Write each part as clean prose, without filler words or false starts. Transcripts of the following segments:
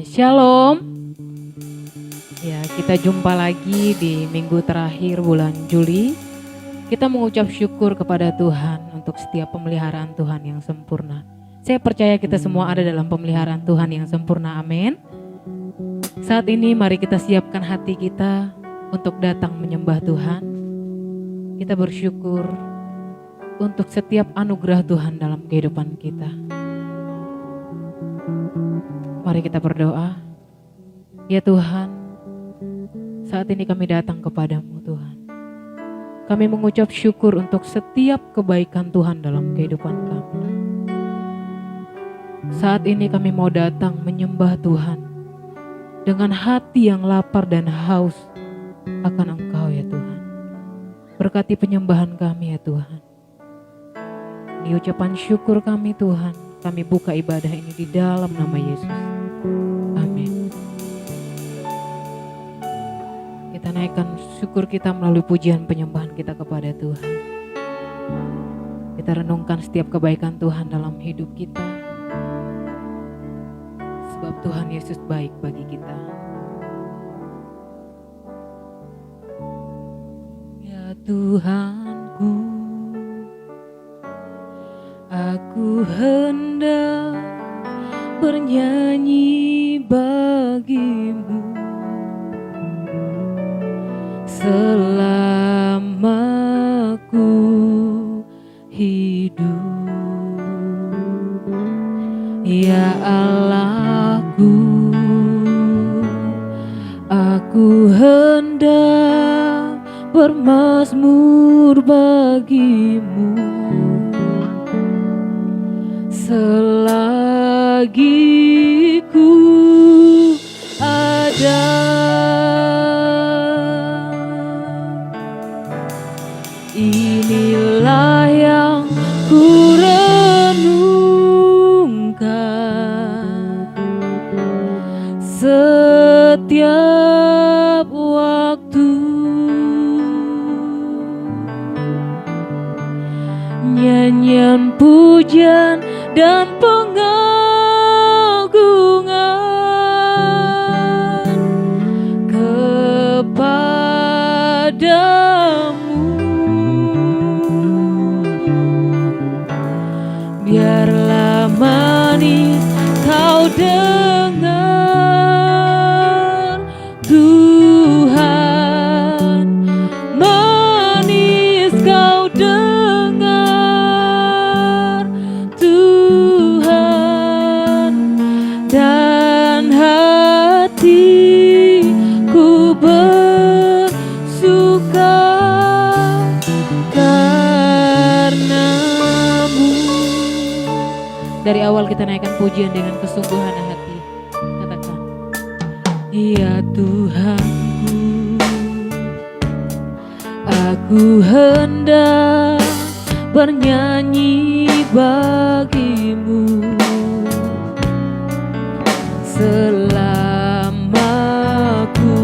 Shalom. Ya, kita jumpa lagi di minggu terakhir bulan Juli. Kita mengucap syukur kepada Tuhan untuk setiap pemeliharaan Tuhan yang sempurna. Saya percaya kita semua ada dalam pemeliharaan Tuhan yang sempurna. Amin. Saat ini mari kita siapkan hati kita untuk datang menyembah Tuhan. Kita bersyukur untuk setiap anugerah Tuhan dalam kehidupan kita. Mari kita berdoa. Ya Tuhan, saat ini kami datang kepadamu Tuhan. Kami mengucap syukur untuk setiap kebaikan Tuhan dalam kehidupan kami. Saat ini kami mau datang menyembah Tuhan dengan hati yang lapar dan haus akan Engkau ya Tuhan. Berkati penyembahan kami ya Tuhan. Ini ucapan syukur kami Tuhan. Kami buka ibadah ini di dalam nama Yesus. Amin. Kita naikkan syukur kita melalui pujian penyembahan kita kepada Tuhan. Kita renungkan setiap kebaikan Tuhan dalam hidup kita. Sebab Tuhan Yesus baik bagi kita. Ya Tuhanku, aku hendak bernyanyi bagimu selama ku hidup. Ya Allahku, aku hendak bermazmur bagimu selagi ku ada. Inilah yang ku renungkan setiap waktu. Nyanyian pujian dan pengagungan kepadamu. Biarlah manis kau dengar Tuhan, manis kau dengar Tuhan, dan hatiku bersuka karenamu. Dari awal kita naikkan pujian dengan kesungguhan hati. Katakan, ya Tuhanku, aku hendak bernyanyi bagimu selama ku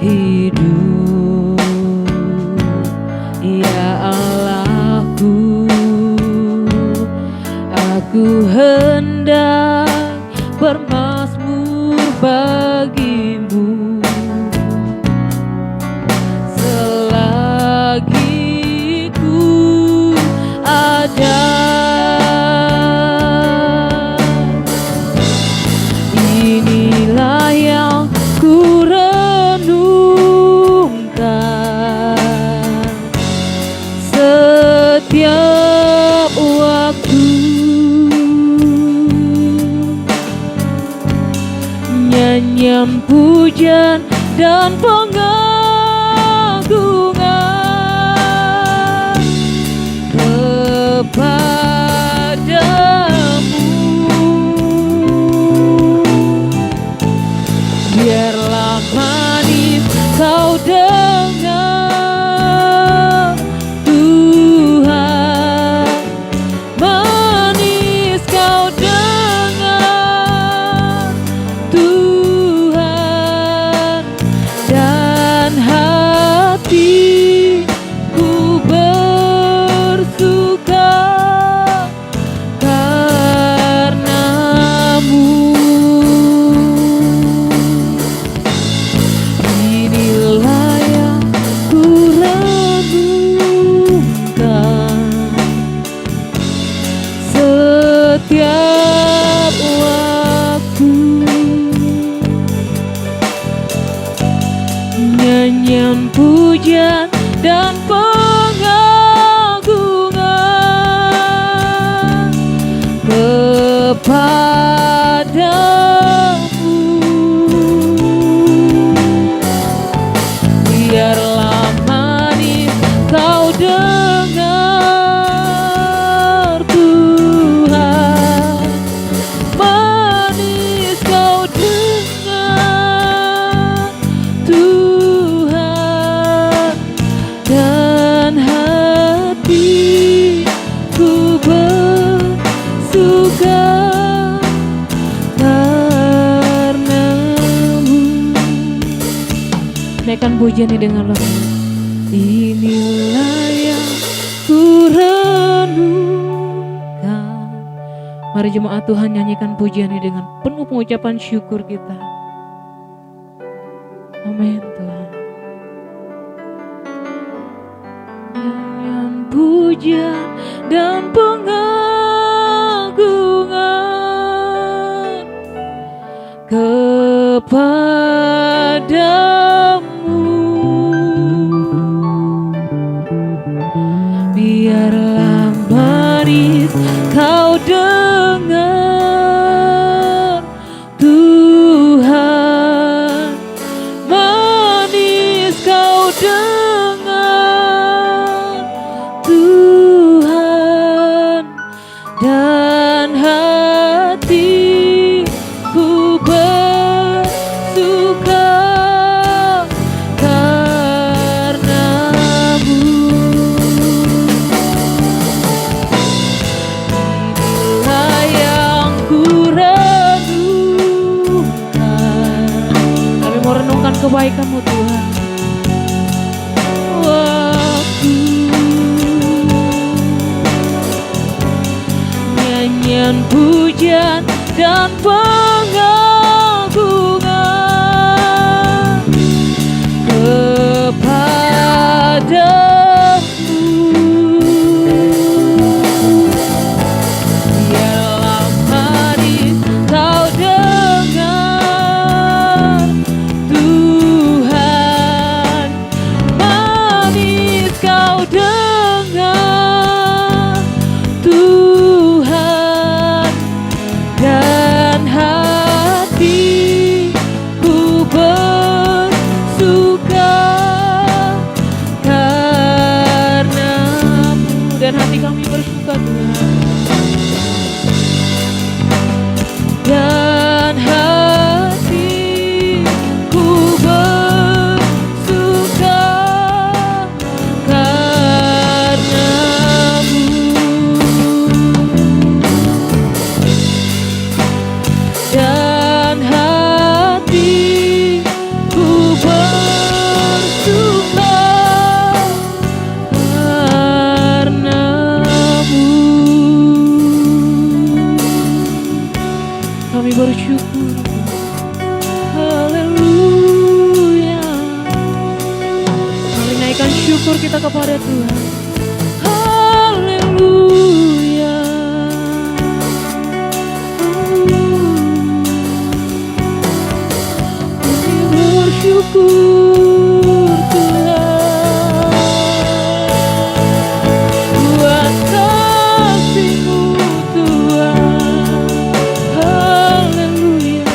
hidup. Ya Allahku, aku hendak bermazmur bagimu selagi ku ada. Inilah yang ku renungkan setiap waktu. Nyanyian pujian dan pengagungan kepadamu. Biarlah manis kau dengar Tuhan, manis kau dengar Tuhan, dan hatiku bersuka karenamu. nyanyian pujian dan pengagungan kepadamu. Biarlah manis kau dengar Tuhan, manis kau dengar Tuhan, dan hatiku bersuka karenamu. Naikkan pujian ini dengan lemah. Inilah yang ku renungkan. Mari jemaat Tuhan nyanyikan pujian ini dengan penuh pengucapan syukur kita. Amin Tuhan. Nyanyian pujian dan pengagungan kepadamu. Biarlah manis kau dengar Tuhan, manis kau dengar Tuhan, dan hatiku bersuka karenamu. Inilah yang ku renungkan. Kami mau renungkan kebaikan-Mu Tuhan. Waktu nyanyian pujian dan pengagungan kepadamu. Biarlah manis kau dengar Tuhan, manis kau dengar Tuhan, dan hatiku bersuka karenamu. Dan hati kami bersuka Tuhan, dan hatiku bersuka karenamu. Dan hatiku bersuka karenamu. Kami bersyukur. Haleluya. Mari naikkan syukur kita kepada Tuhan. Haleluya. Kami bersyukur Tuhan buat kasih-Mu Tuhan. Haleluya.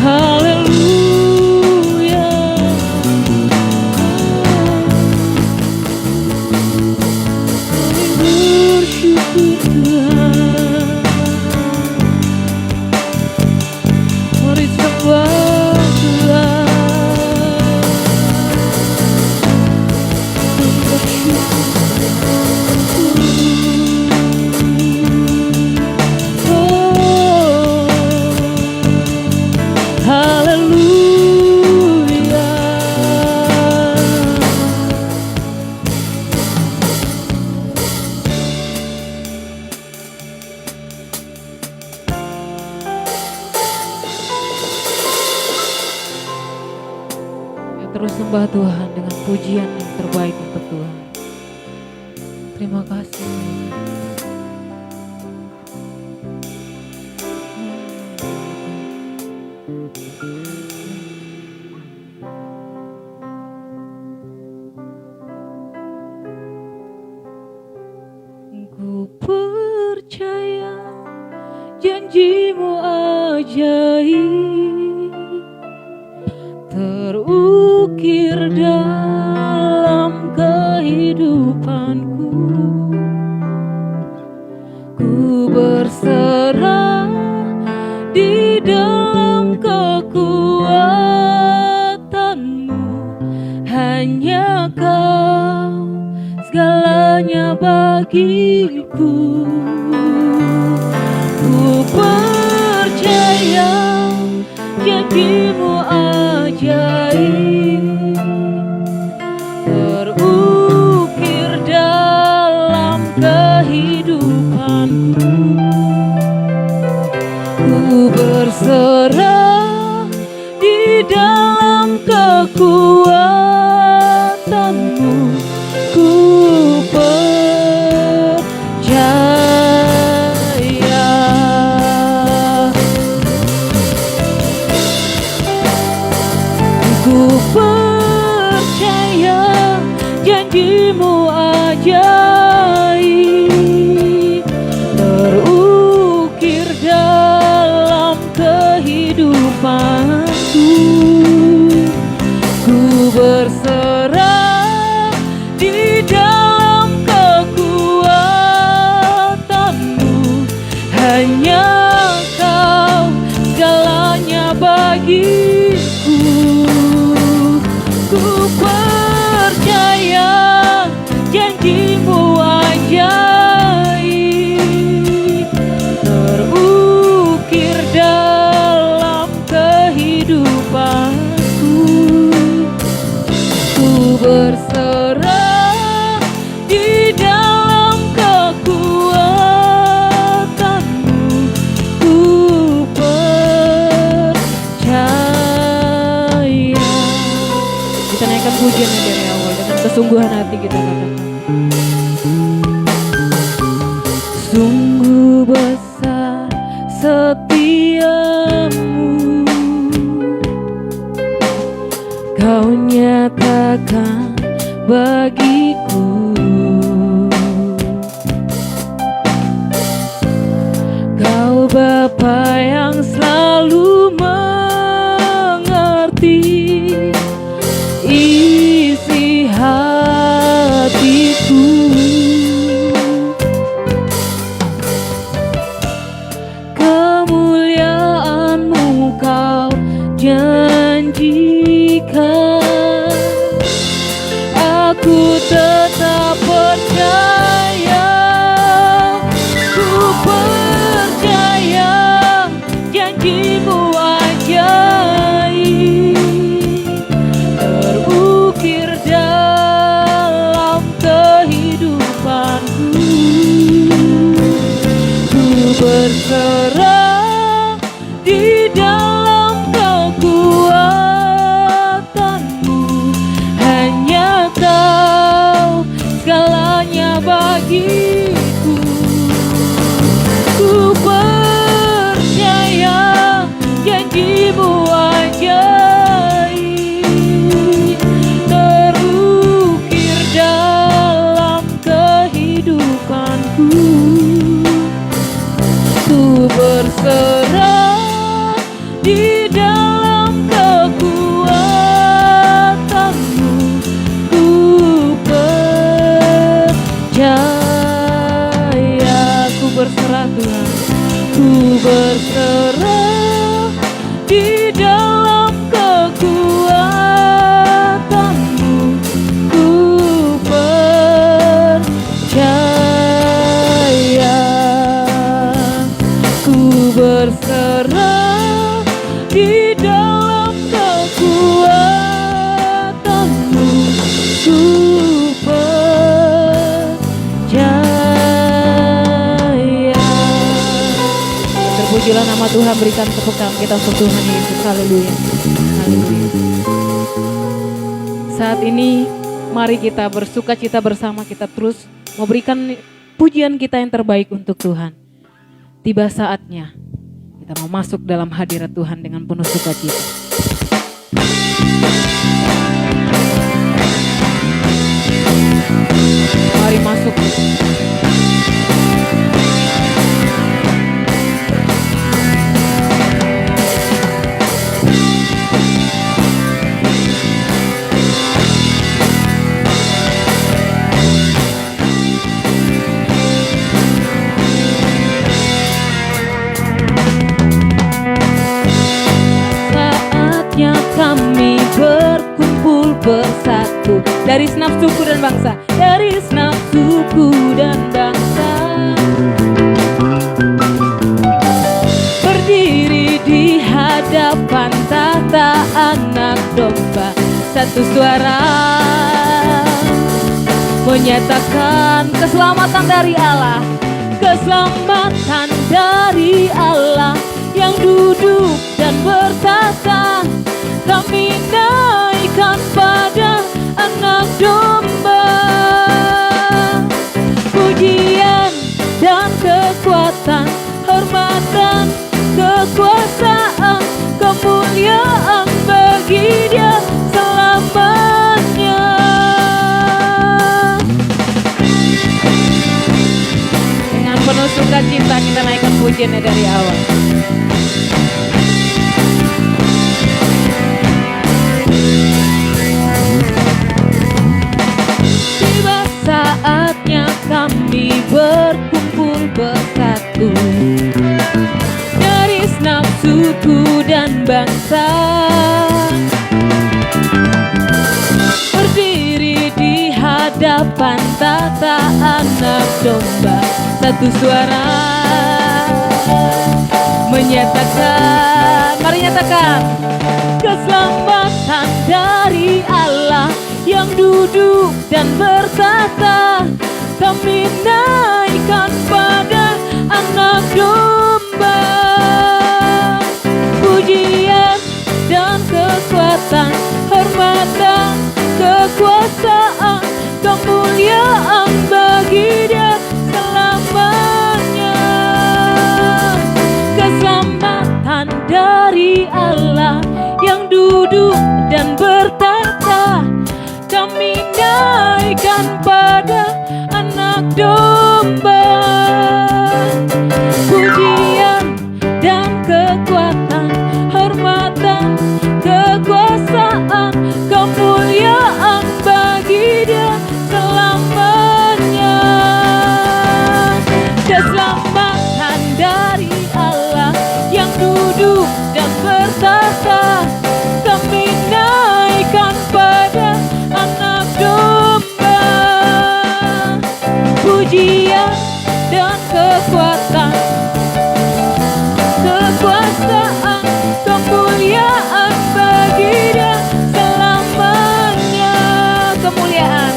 Haleluya. Kami bersyukur Tuhan. Mari sembah Tuhan. Kami bersyukur. Oh, haleluya. Ya, terus sembah Tuhan dengan pujian yang terbaik untuk Tuhan. Terima kasih. ajaib terukir dalam kehidupanku. Ku berserah di dalam kekuatanmu, hanya kau segalanya bagiku. Ku percaya janjimu ajaib terukir dalam kehidupanku. Ku berserah di dalam kekuatanmu. Ku percaya janjimu ajaib terukir dalam kehidupanku. Ku berserah di dalam kekuatanmu, hanya kau segalanya bagiku. Ku percaya janjimu ajaib terukir dalam kehidupanku. Ku berserah di dalam kekuatanmu. Ku percaya. Kita naikkan pujiannya dari awal dengan kesungguhan hati kita katakan. Sungguh besar setiamu, kau nyatakan bagiku. Kau Bapa yang selalu mengerti isi hatiku. Kemuliaan-Mu kau janjikan, aku tetap percaya. Ku percaya janjimu ajaib terukir dalam kehidupanku. Ku berserah di dalam kekuatanmu, hanya kau segalanya bagiku. Ku percaya janjimu ajaib terukir dalam kehidupanku. Ku berserah di dalam kekuatanmu. Ku percaya. Ku berserah Tuhan. Ku berserah di dalam kekuatanmu. Ku percaya. Ku berserah di dalam kekuatanmu. Ku percaya. Terpujilah nama Tuhan, berikan tepuk tangan kita untuk Tuhan Yesus. Haleluya. Haleluya. Saat ini mari kita bersuka cita bersama, kita terus memberikan pujian kita yang terbaik untuk Tuhan. Tiba saatnya kita mau masuk dalam hadirat Tuhan dengan penuh sukacita. Mari masuk. kami berkumpul bersatu dari segenap suku dan bangsa, dari segenap suku dan bangsa. Berdiri di hadapan tata anak domba, satu suara menyatakan keselamatan dari Allah, keselamatan dari Allah yang duduk dan bertata. Kami naikkan pada anak domba. Pujian dan kekuatan, hormatan, kekuasaan, kemuliaan bagi Dia selamanya. Dengan penuh sukacita kita naikkan pujiannya dari awal. Tiba saatnya kami berkumpul bersatu dari segenap suku dan bangsa. Berdiri di hadapan tata anak domba, satu suara menyatakan, mari nyatakan, keselamatan dari Allah yang duduk dan bertata. Kami naikkan pada anak domba. Pujian dan kekuatan, hormatan, kekuasaan, kemuliaan bagi Dia selamanya. Keselamatan dari Allah yang duduk dan bertata. Kami naikkan pada anak domba. Pujian dan kekuatan, hormatan, kekuasaan, kemuliaan bagi Dia selamanya. Keselamatan dari Allah yang duduk dan bertata. Kami naikkan pada anak domba. Pujian dan kekuatan, kekuasaan, kemuliaan bagi Dia selamanya. Kemuliaan,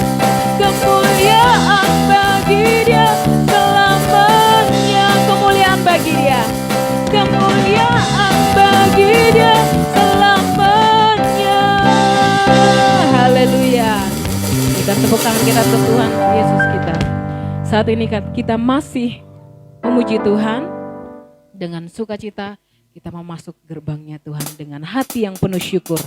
kemuliaan bagi Dia selamanya. Kemuliaan bagi Dia, kemuliaan bagi Dia selamanya. Haleluya. Kita tepuk tangan kita untuk Tuhan Yesus kita. Saat ini kita masih memuji Tuhan dengan sukacita. Kita mau masuk gerbangnya Tuhan dengan hati yang penuh syukur.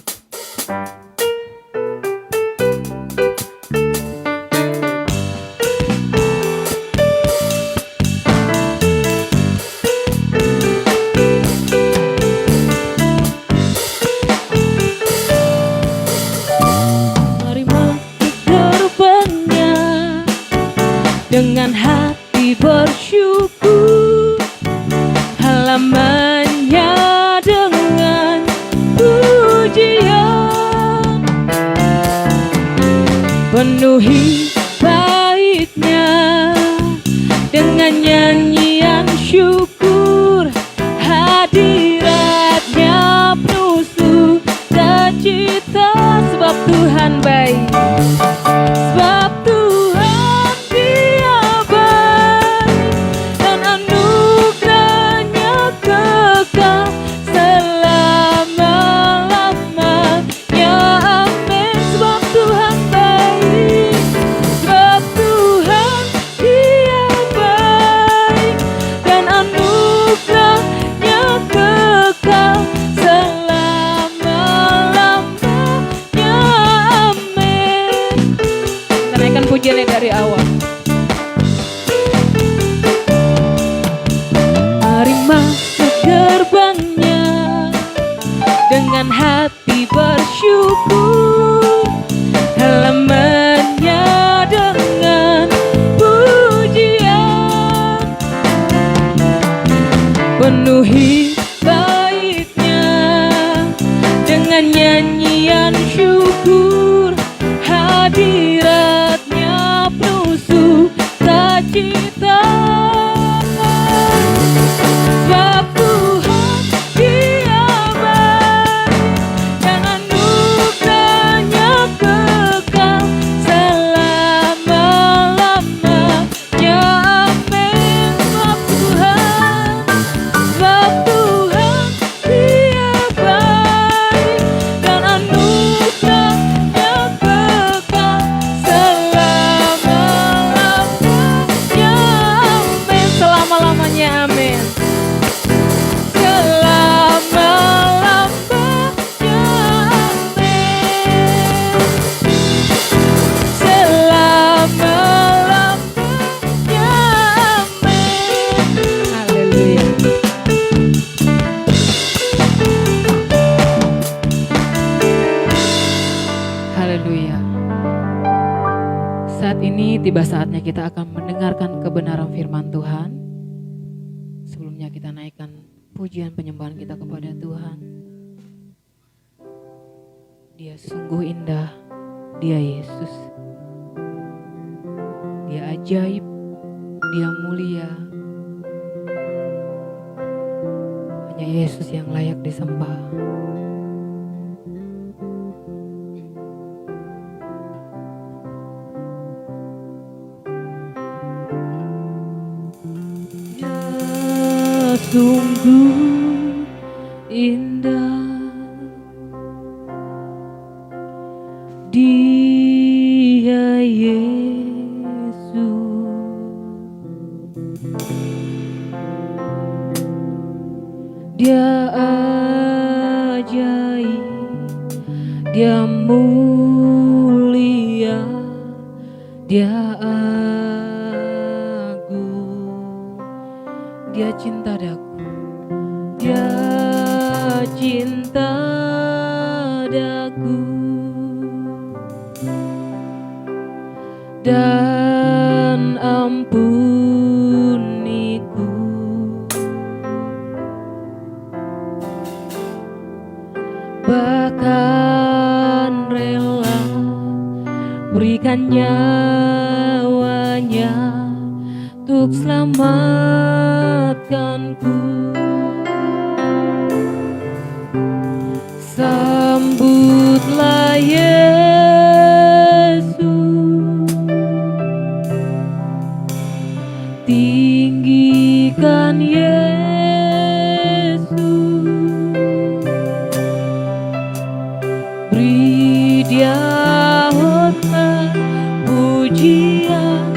Mari masuk gerbangnya dengan hati bersyukur, halamannya dengan pujian, penuhi baitnya dengan nyanyian syukur. Hadiratnya penuh sukacita, sebab Tuhan baik, sebab Tuhan Dia baik, dan anugerahnya kekal selama-lamanya. Amin. Sebab Tuhan baik, sebab Tuhan Dia baik, dan anugerahnya kekal selama-lamanya. Amin. pujian syukur, hadiratnya penuh sukacita. Sebab Tuhan Dia baik dan anugerahnya kekal selama-lamanya. Amin. Sebab Tuhan Dia baik dan anugerahnya kekal selama-lamanya. Amin. Selama-lamanya. Amin. Haleluya. Saat ini tiba saatnya kita akan mendengarkan kebenaran firman Tuhan. Sebelumnya kita naikkan pujian penyembahan kita kepada Tuhan. Dia sungguh indah, Dia Yesus. Dia ajaib, Dia mulia. Hanya Yesus yang layak disembah. Sungguh indah, Dia Yesus. Dia ajaib, Dia mulia, Dia agung, Dia cinta daku. Dia cinta daku dan ampuniku. Bahkan rela berikan nyawanya untuk selamatkanku. Sambutlah Yesus, tinggikan Yesus, beri Dia hormat, pujian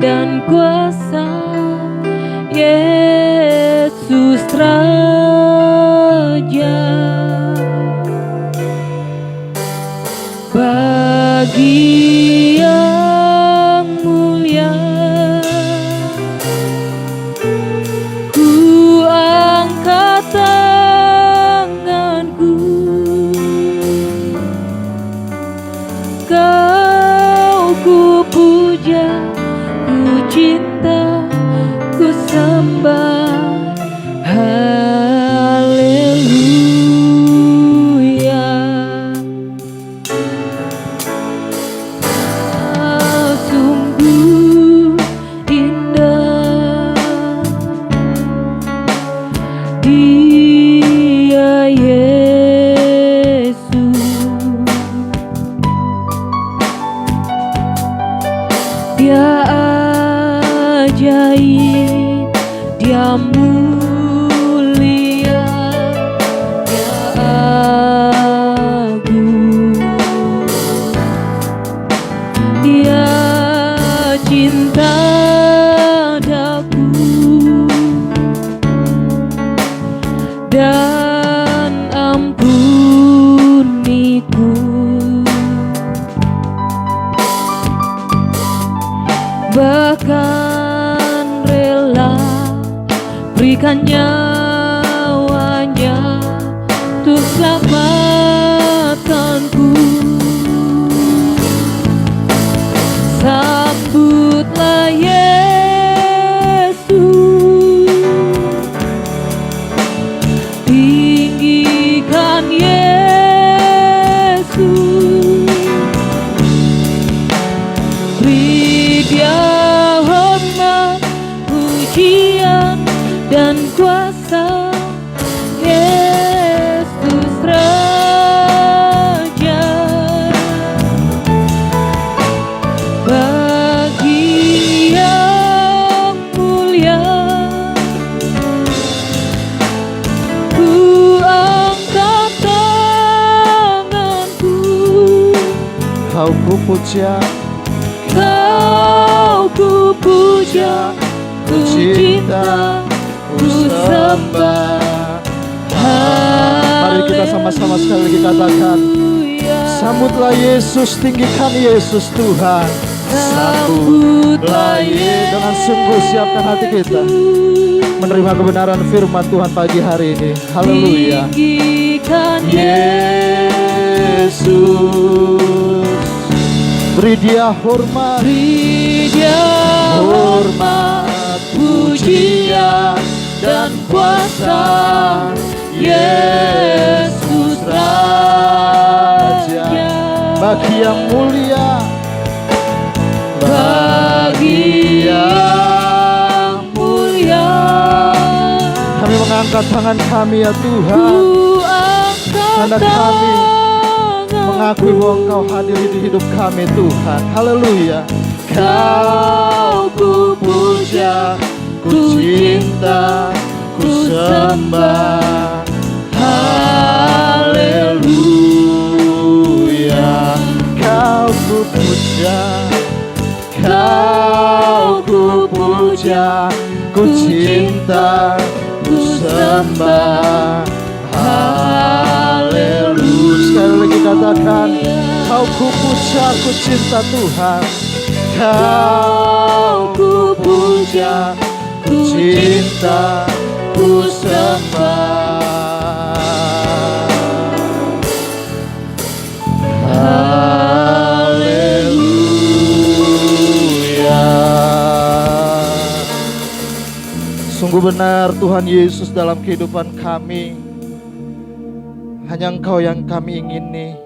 dan kuasa. Yesus Raja. Bagi yang mulia ku angkat tanganku, Kau ku puja, ku cinta, ku sembah. Dia Yesus, Dia ajaib, Dia mulia, Dia agung, Dia cinta daku dan ampuniku. Bahkan rela berikan nyawanya untuk selamatkanku. Sambutlah Yesus, tinggikan Yesus, kuasa, Yesus Raja. Bagi yang mulia ku angkat tanganku, Kau ku puja, Kau ku puja, ku cinta, ku sembah. Mari kita sama-sama sekali lagi katakan, sambutlah Yesus, tinggikan Yesus Tuhan. Sambutlah Yesus. Dengan sungguh siapkan hati kita menerima kebenaran firman Tuhan pagi hari ini. Haleluya. Tinggikan Yesus, beri Dia hormat, beri Dia hormat, pujian dan kuasa, Yesus Raja. Bagi yang mulia, bagi yang mulia, kami mengangkat tangan kami ya Tuhan, ku angkat karena kami tanganku, mengakui bahwa Engkau hadir di hidup kami Tuhan. Haleluya. Kau ku puja, ku cinta, ku sembah. Haleluya. Kau ku puja, Kau ku puja, ku cinta, ku sembah. Haleluya. Sekali lagi katakan, Kau ku puja, ku cinta Tuhan. Kau ku puja, ku cinta, ku sembah. Haleluya. Sungguh benar Tuhan Yesus dalam kehidupan kami. Hanya Engkau yang kami ingini.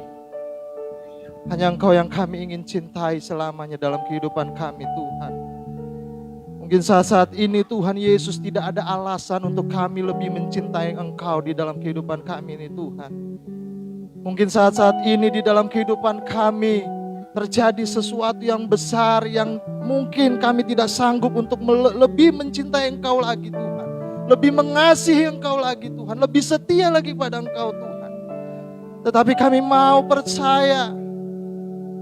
Hanya Engkau yang kami ingin cintai selamanya dalam kehidupan kami Tuhan. Mungkin saat ini Tuhan Yesus tidak ada alasan untuk kami lebih mencintai Engkau di dalam kehidupan kami ini Tuhan. Mungkin saat ini di dalam kehidupan kami terjadi sesuatu yang besar yang mungkin kami tidak sanggup untuk lebih mencintai Engkau lagi Tuhan. Lebih mengasihi Engkau lagi Tuhan. Lebih setia lagi pada Engkau Tuhan. Tetapi kami mau percaya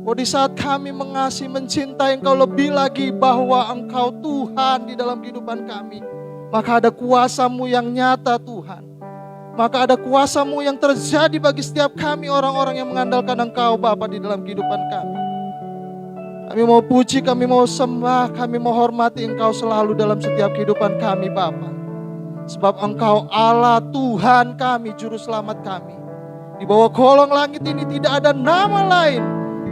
bahwa di saat kami mengasihi, mencintai Engkau lebih lagi, bahwa Engkau Tuhan di dalam kehidupan kami, maka ada kuasa-Mu yang nyata Tuhan. Maka ada kuasa-Mu yang terjadi bagi setiap kami orang-orang yang mengandalkan Engkau Bapa di dalam kehidupan kami. Kami mau puji, kami mau sembah, kami mau hormati Engkau selalu dalam setiap kehidupan kami Bapa. Sebab Engkau Allah Tuhan kami, Juru Selamat kami. Di bawah kolong langit ini tidak ada nama lain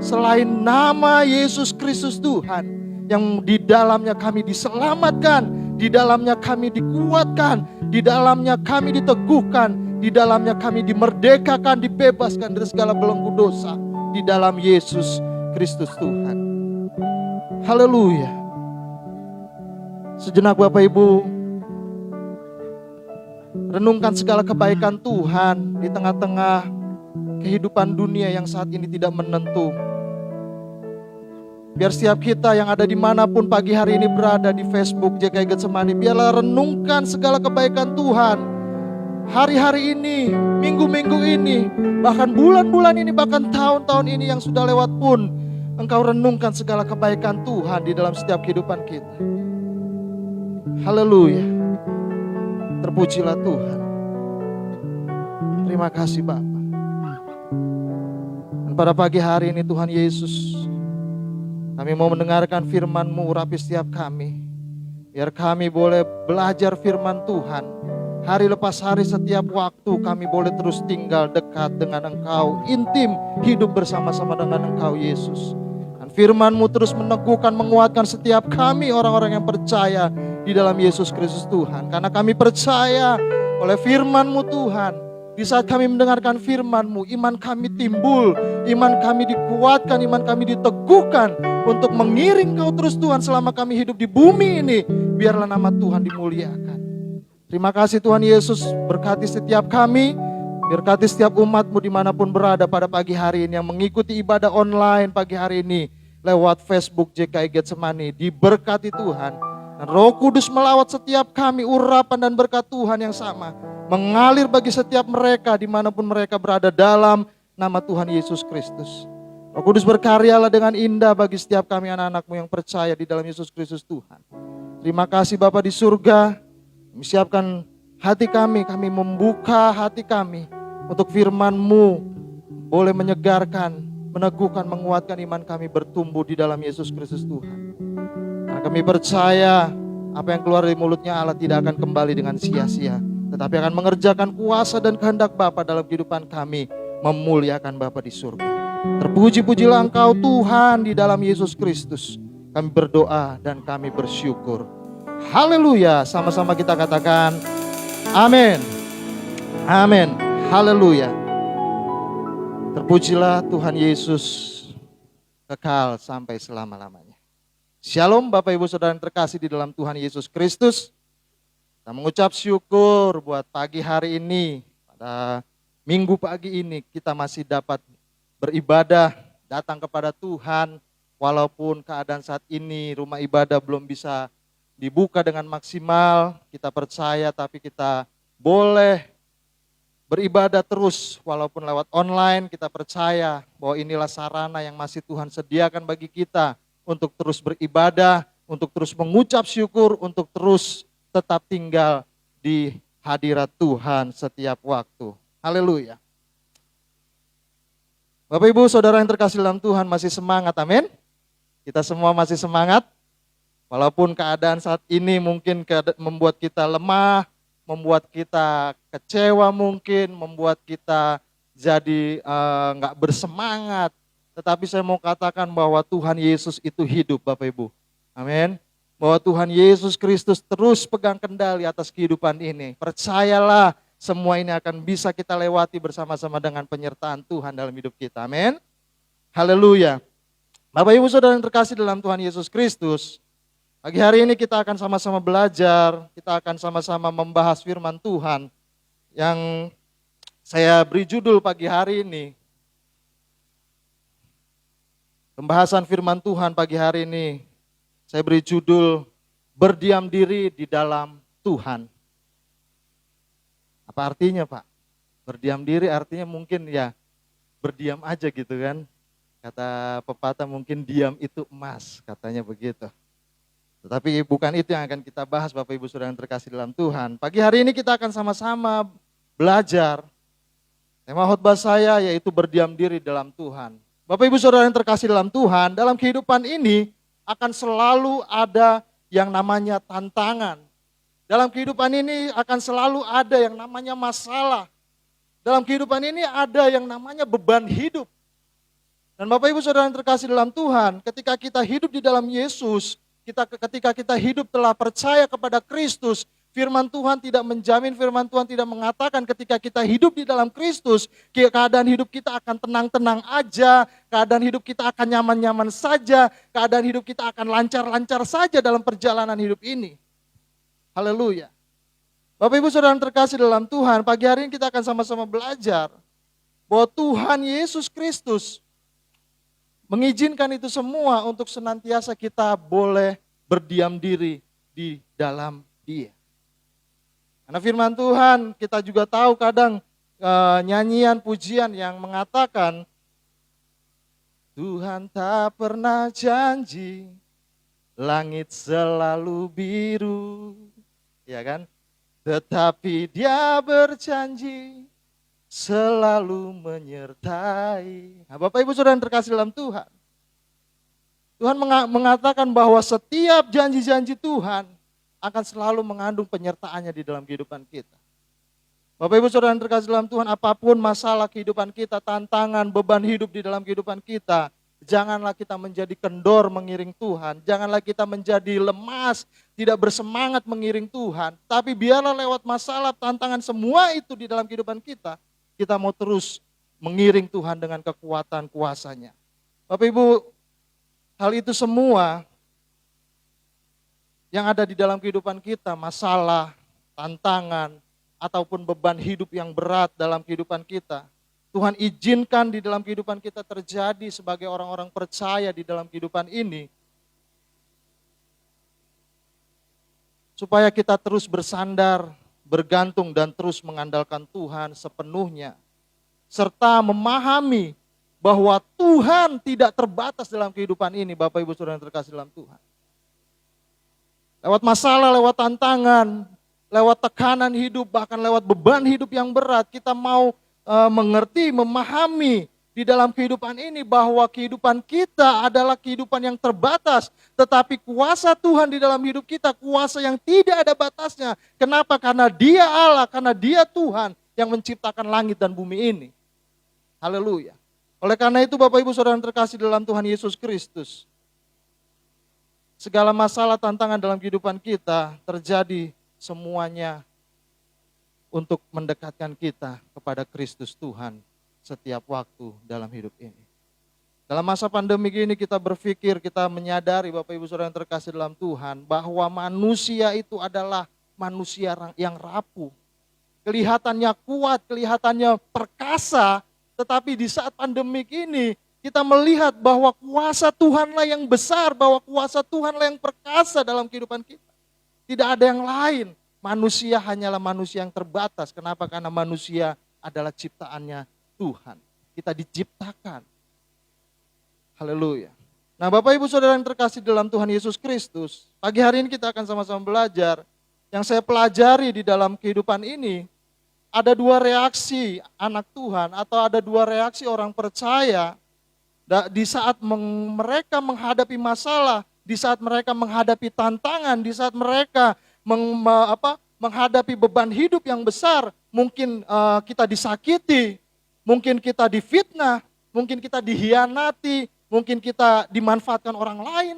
selain nama Yesus Kristus Tuhan, yang di dalamnya kami diselamatkan, di dalamnya kami dikuatkan, di dalamnya kami diteguhkan, di dalamnya kami dimerdekakan, dibebaskan dari segala belenggu dosa, di dalam Yesus Kristus Tuhan. Haleluya. Sejenak Bapak Ibu, renungkan segala kebaikan Tuhan di tengah-tengah kehidupan dunia yang saat ini tidak menentu. Biar setiap kita yang ada dimanapun pagi hari ini berada di Facebook GKI Getsemani, biarlah renungkan segala kebaikan Tuhan. Hari-hari ini, minggu-minggu ini, bahkan bulan-bulan ini, bahkan tahun-tahun ini yang sudah lewat pun, Engkau renungkan segala kebaikan Tuhan di dalam setiap kehidupan kita. Haleluya. Terpujilah Tuhan. Terima kasih Bapa. Dan pada pagi hari ini Tuhan Yesus, kami mau mendengarkan firman-Mu, urapi setiap kami. Biar kami boleh belajar firman Tuhan. Hari lepas hari, setiap waktu kami boleh terus tinggal dekat dengan Engkau, intim, hidup bersama-sama dengan Engkau Yesus. Dan firman-Mu terus meneguhkan, menguatkan setiap kami orang-orang yang percaya di dalam Yesus Kristus Tuhan. Karena kami percaya oleh firman-Mu Tuhan. Di saat kami mendengarkan firman-Mu, iman kami timbul, iman kami dikuatkan, iman kami diteguhkan untuk mengiring Kau terus Tuhan selama kami hidup di bumi ini. Biarlah nama Tuhan dimuliakan. Terima kasih Tuhan Yesus, berkati setiap kami, berkati setiap umat-Mu dimanapun berada pada pagi hari ini yang mengikuti ibadah online pagi hari ini lewat Facebook JKI Getsemani. Diberkati Tuhan, dan Roh Kudus melawat setiap kami, urapan dan berkat Tuhan yang sama mengalir bagi setiap mereka dimanapun mereka berada dalam nama Tuhan Yesus Kristus. Roh Kudus berkaryalah dengan indah bagi setiap kami anak-anak-Mu yang percaya di dalam Yesus Kristus Tuhan. Terima kasih Bapa di surga, kami siapkan hati kami membuka hati kami untuk firman-Mu boleh menyegarkan, meneguhkan, menguatkan iman kami bertumbuh di dalam Yesus Kristus Tuhan. Karena kami percaya apa yang keluar dari mulutnya Allah tidak akan kembali dengan sia-sia, tetapi akan mengerjakan kuasa dan kehendak Bapa dalam kehidupan kami, memuliakan Bapa di surga. Terpuji-pujilah Engkau Tuhan di dalam Yesus Kristus. Kami berdoa dan kami bersyukur. Haleluya, sama-sama kita katakan amin. Amin. Haleluya. Terpujilah Tuhan Yesus kekal sampai selama-lamanya. Shalom Bapak Ibu Saudara yang terkasih di dalam Tuhan Yesus Kristus. Kita mengucap syukur buat pagi hari ini, pada minggu pagi ini kita masih dapat beribadah, datang kepada Tuhan. Walaupun keadaan saat ini rumah ibadah belum bisa dibuka dengan maksimal, kita percaya tapi kita boleh beribadah terus walaupun lewat online. Kita percaya bahwa inilah sarana yang masih Tuhan sediakan bagi kita untuk terus beribadah, untuk terus mengucap syukur, untuk terus tetap tinggal di hadirat Tuhan setiap waktu. Haleluya. Bapak Ibu Saudara yang terkasih dalam Tuhan, masih semangat, amin? Kita semua masih semangat, walaupun keadaan saat ini mungkin membuat kita lemah, membuat kita kecewa mungkin, membuat kita jadi nggak bersemangat. Tetapi saya mau katakan bahwa Tuhan Yesus itu hidup Bapak Ibu, amin? Bahwa Tuhan Yesus Kristus terus pegang kendali atas kehidupan ini. Percayalah, semua ini akan bisa kita lewati bersama-sama dengan penyertaan Tuhan dalam hidup kita. Amin. Haleluya. Bapak Ibu Saudara yang terkasih dalam Tuhan Yesus Kristus, pagi hari ini kita akan sama-sama belajar, kita akan sama-sama membahas firman Tuhan yang saya beri judul pagi hari ini. Pembahasan firman Tuhan pagi hari ini saya beri judul berdiam diri di dalam Tuhan. Apa artinya Pak? Berdiam diri artinya mungkin ya berdiam aja gitu kan. Kata pepatah mungkin diam itu emas, katanya begitu. Tetapi bukan itu yang akan kita bahas Bapak Ibu Saudara yang terkasih dalam Tuhan. Pagi hari ini kita akan sama-sama belajar. Tema khotbah saya yaitu berdiam diri dalam Tuhan. Bapak Ibu Saudara yang terkasih dalam Tuhan, dalam kehidupan ini akan selalu ada yang namanya tantangan. Dalam kehidupan ini akan selalu ada yang namanya masalah. Dalam kehidupan ini ada yang namanya beban hidup. Dan Bapak Ibu Saudara yang terkasih dalam Tuhan, ketika kita hidup di dalam Yesus, ketika kita hidup telah percaya kepada Kristus, firman Tuhan tidak menjamin, firman Tuhan tidak mengatakan ketika kita hidup di dalam Kristus, keadaan hidup kita akan tenang-tenang aja, keadaan hidup kita akan nyaman-nyaman saja, keadaan hidup kita akan lancar-lancar saja dalam perjalanan hidup ini. Haleluya. Bapak Ibu Saudara yang terkasih dalam Tuhan, pagi hari ini kita akan sama-sama belajar bahwa Tuhan Yesus Kristus mengizinkan itu semua untuk senantiasa kita boleh berdiam diri di dalam Dia. Karena firman Tuhan kita juga tahu kadang nyanyian pujian yang mengatakan Tuhan tak pernah janji langit selalu biru. Ya kan? Tetapi Dia berjanji selalu menyertai. Nah, Bapak Ibu Saudara yang terkasih dalam Tuhan, Tuhan mengatakan bahwa setiap janji-janji Tuhan akan selalu mengandung penyertaannya di dalam kehidupan kita. Bapak Ibu Saudara yang terkasih dalam Tuhan, apapun masalah kehidupan kita, tantangan, beban hidup di dalam kehidupan kita, janganlah kita menjadi kendor mengiring Tuhan. Janganlah kita menjadi lemas, tidak bersemangat mengiring Tuhan. Tapi biarlah lewat masalah, tantangan semua itu di dalam kehidupan kita, kita mau terus mengiring Tuhan dengan kekuatan kuasa-Nya. Bapak Ibu, hal itu semua yang ada di dalam kehidupan kita, masalah, tantangan, ataupun beban hidup yang berat dalam kehidupan kita, Tuhan izinkan di dalam kehidupan kita terjadi sebagai orang-orang percaya di dalam kehidupan ini, supaya kita terus bersandar, bergantung dan terus mengandalkan Tuhan sepenuhnya, serta memahami bahwa Tuhan tidak terbatas dalam kehidupan ini, Bapak Ibu Saudara yang terkasih dalam Tuhan. Lewat masalah, lewat tantangan, lewat tekanan hidup, bahkan lewat beban hidup yang berat, kita mau mengerti, memahami di dalam kehidupan ini bahwa kehidupan kita adalah kehidupan yang terbatas, tetapi kuasa Tuhan di dalam hidup kita, kuasa yang tidak ada batasnya. Kenapa? Karena Dia Allah, karena Dia Tuhan yang menciptakan langit dan bumi ini. Haleluya. Oleh karena itu Bapak Ibu Saudara yang terkasih dalam Tuhan Yesus Kristus, segala masalah tantangan dalam kehidupan kita terjadi semuanya untuk mendekatkan kita kepada Kristus Tuhan setiap waktu dalam hidup ini. Dalam masa pandemi ini kita berpikir, kita menyadari Bapak Ibu Saudara yang terkasih dalam Tuhan, bahwa manusia itu adalah manusia yang rapuh. Kelihatannya kuat, kelihatannya perkasa, tetapi di saat pandemi ini kita melihat bahwa kuasa Tuhanlah yang besar, bahwa kuasa Tuhanlah yang perkasa dalam kehidupan kita. Tidak ada yang lain. Manusia hanyalah manusia yang terbatas. Kenapa? Karena manusia adalah ciptaannya Tuhan. Kita diciptakan. Haleluya. Nah Bapak Ibu Saudara yang terkasih dalam Tuhan Yesus Kristus, pagi hari ini kita akan sama-sama belajar. Yang saya pelajari di dalam kehidupan ini, ada dua reaksi anak Tuhan atau ada dua reaksi orang percaya di saat mereka menghadapi masalah, di saat mereka menghadapi tantangan, di saat mereka menghadapi beban hidup yang besar. Mungkin kita disakiti, mungkin kita difitnah, mungkin kita dihianati, mungkin kita dimanfaatkan orang lain,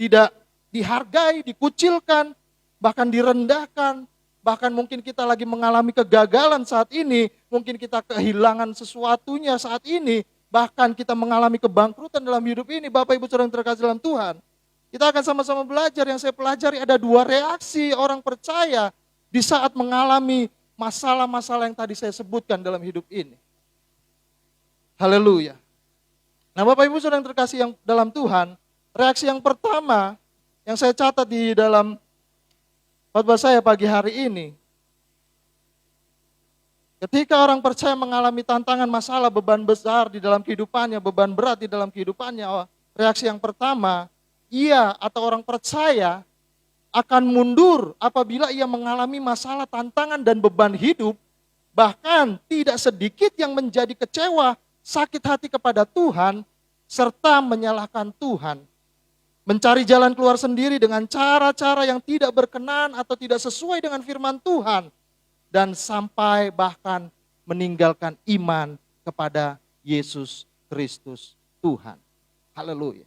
tidak dihargai, dikucilkan, bahkan direndahkan. Bahkan mungkin kita lagi mengalami kegagalan saat ini, mungkin kita kehilangan sesuatunya saat ini, bahkan kita mengalami kebangkrutan dalam hidup ini. Bapak Ibu Saudara yang terkasih dalam Tuhan, kita akan sama-sama belajar. Yang saya pelajari ada dua reaksi orang percaya di saat mengalami masalah-masalah yang tadi saya sebutkan dalam hidup ini. Haleluya. Nah Bapak Ibu Saudara yang terkasih yang dalam Tuhan, reaksi yang pertama yang saya catat di dalam khotbah saya pagi hari ini, ketika orang percaya mengalami tantangan, masalah, beban besar di dalam kehidupannya, beban berat di dalam kehidupannya, reaksi yang pertama, ia atau orang percaya akan mundur apabila ia mengalami masalah, tantangan, dan beban hidup. Bahkan tidak sedikit yang menjadi kecewa, sakit hati kepada Tuhan, serta menyalahkan Tuhan. Mencari jalan keluar sendiri dengan cara-cara yang tidak berkenan atau tidak sesuai dengan firman Tuhan. Dan sampai bahkan meninggalkan iman kepada Yesus Kristus Tuhan. Haleluya.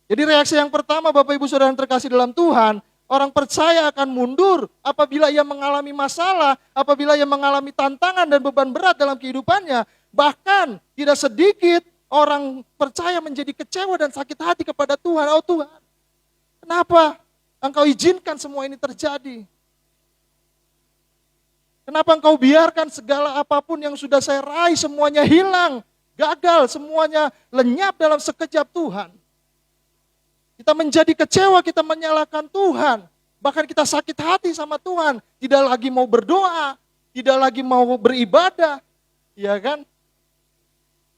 Jadi reaksi yang pertama Bapak Ibu Saudara yang terkasih dalam Tuhan, orang percaya akan mundur apabila ia mengalami masalah, apabila ia mengalami tantangan dan beban berat dalam kehidupannya. Bahkan tidak sedikit orang percaya menjadi kecewa dan sakit hati kepada Tuhan. Oh Tuhan, kenapa Engkau izinkan semua ini terjadi? Kenapa Engkau biarkan segala apapun yang sudah saya raih semuanya hilang, gagal, semuanya lenyap dalam sekejap Tuhan? Kita menjadi kecewa, kita menyalahkan Tuhan. Bahkan kita sakit hati sama Tuhan, tidak lagi mau berdoa, tidak lagi mau beribadah, ya kan?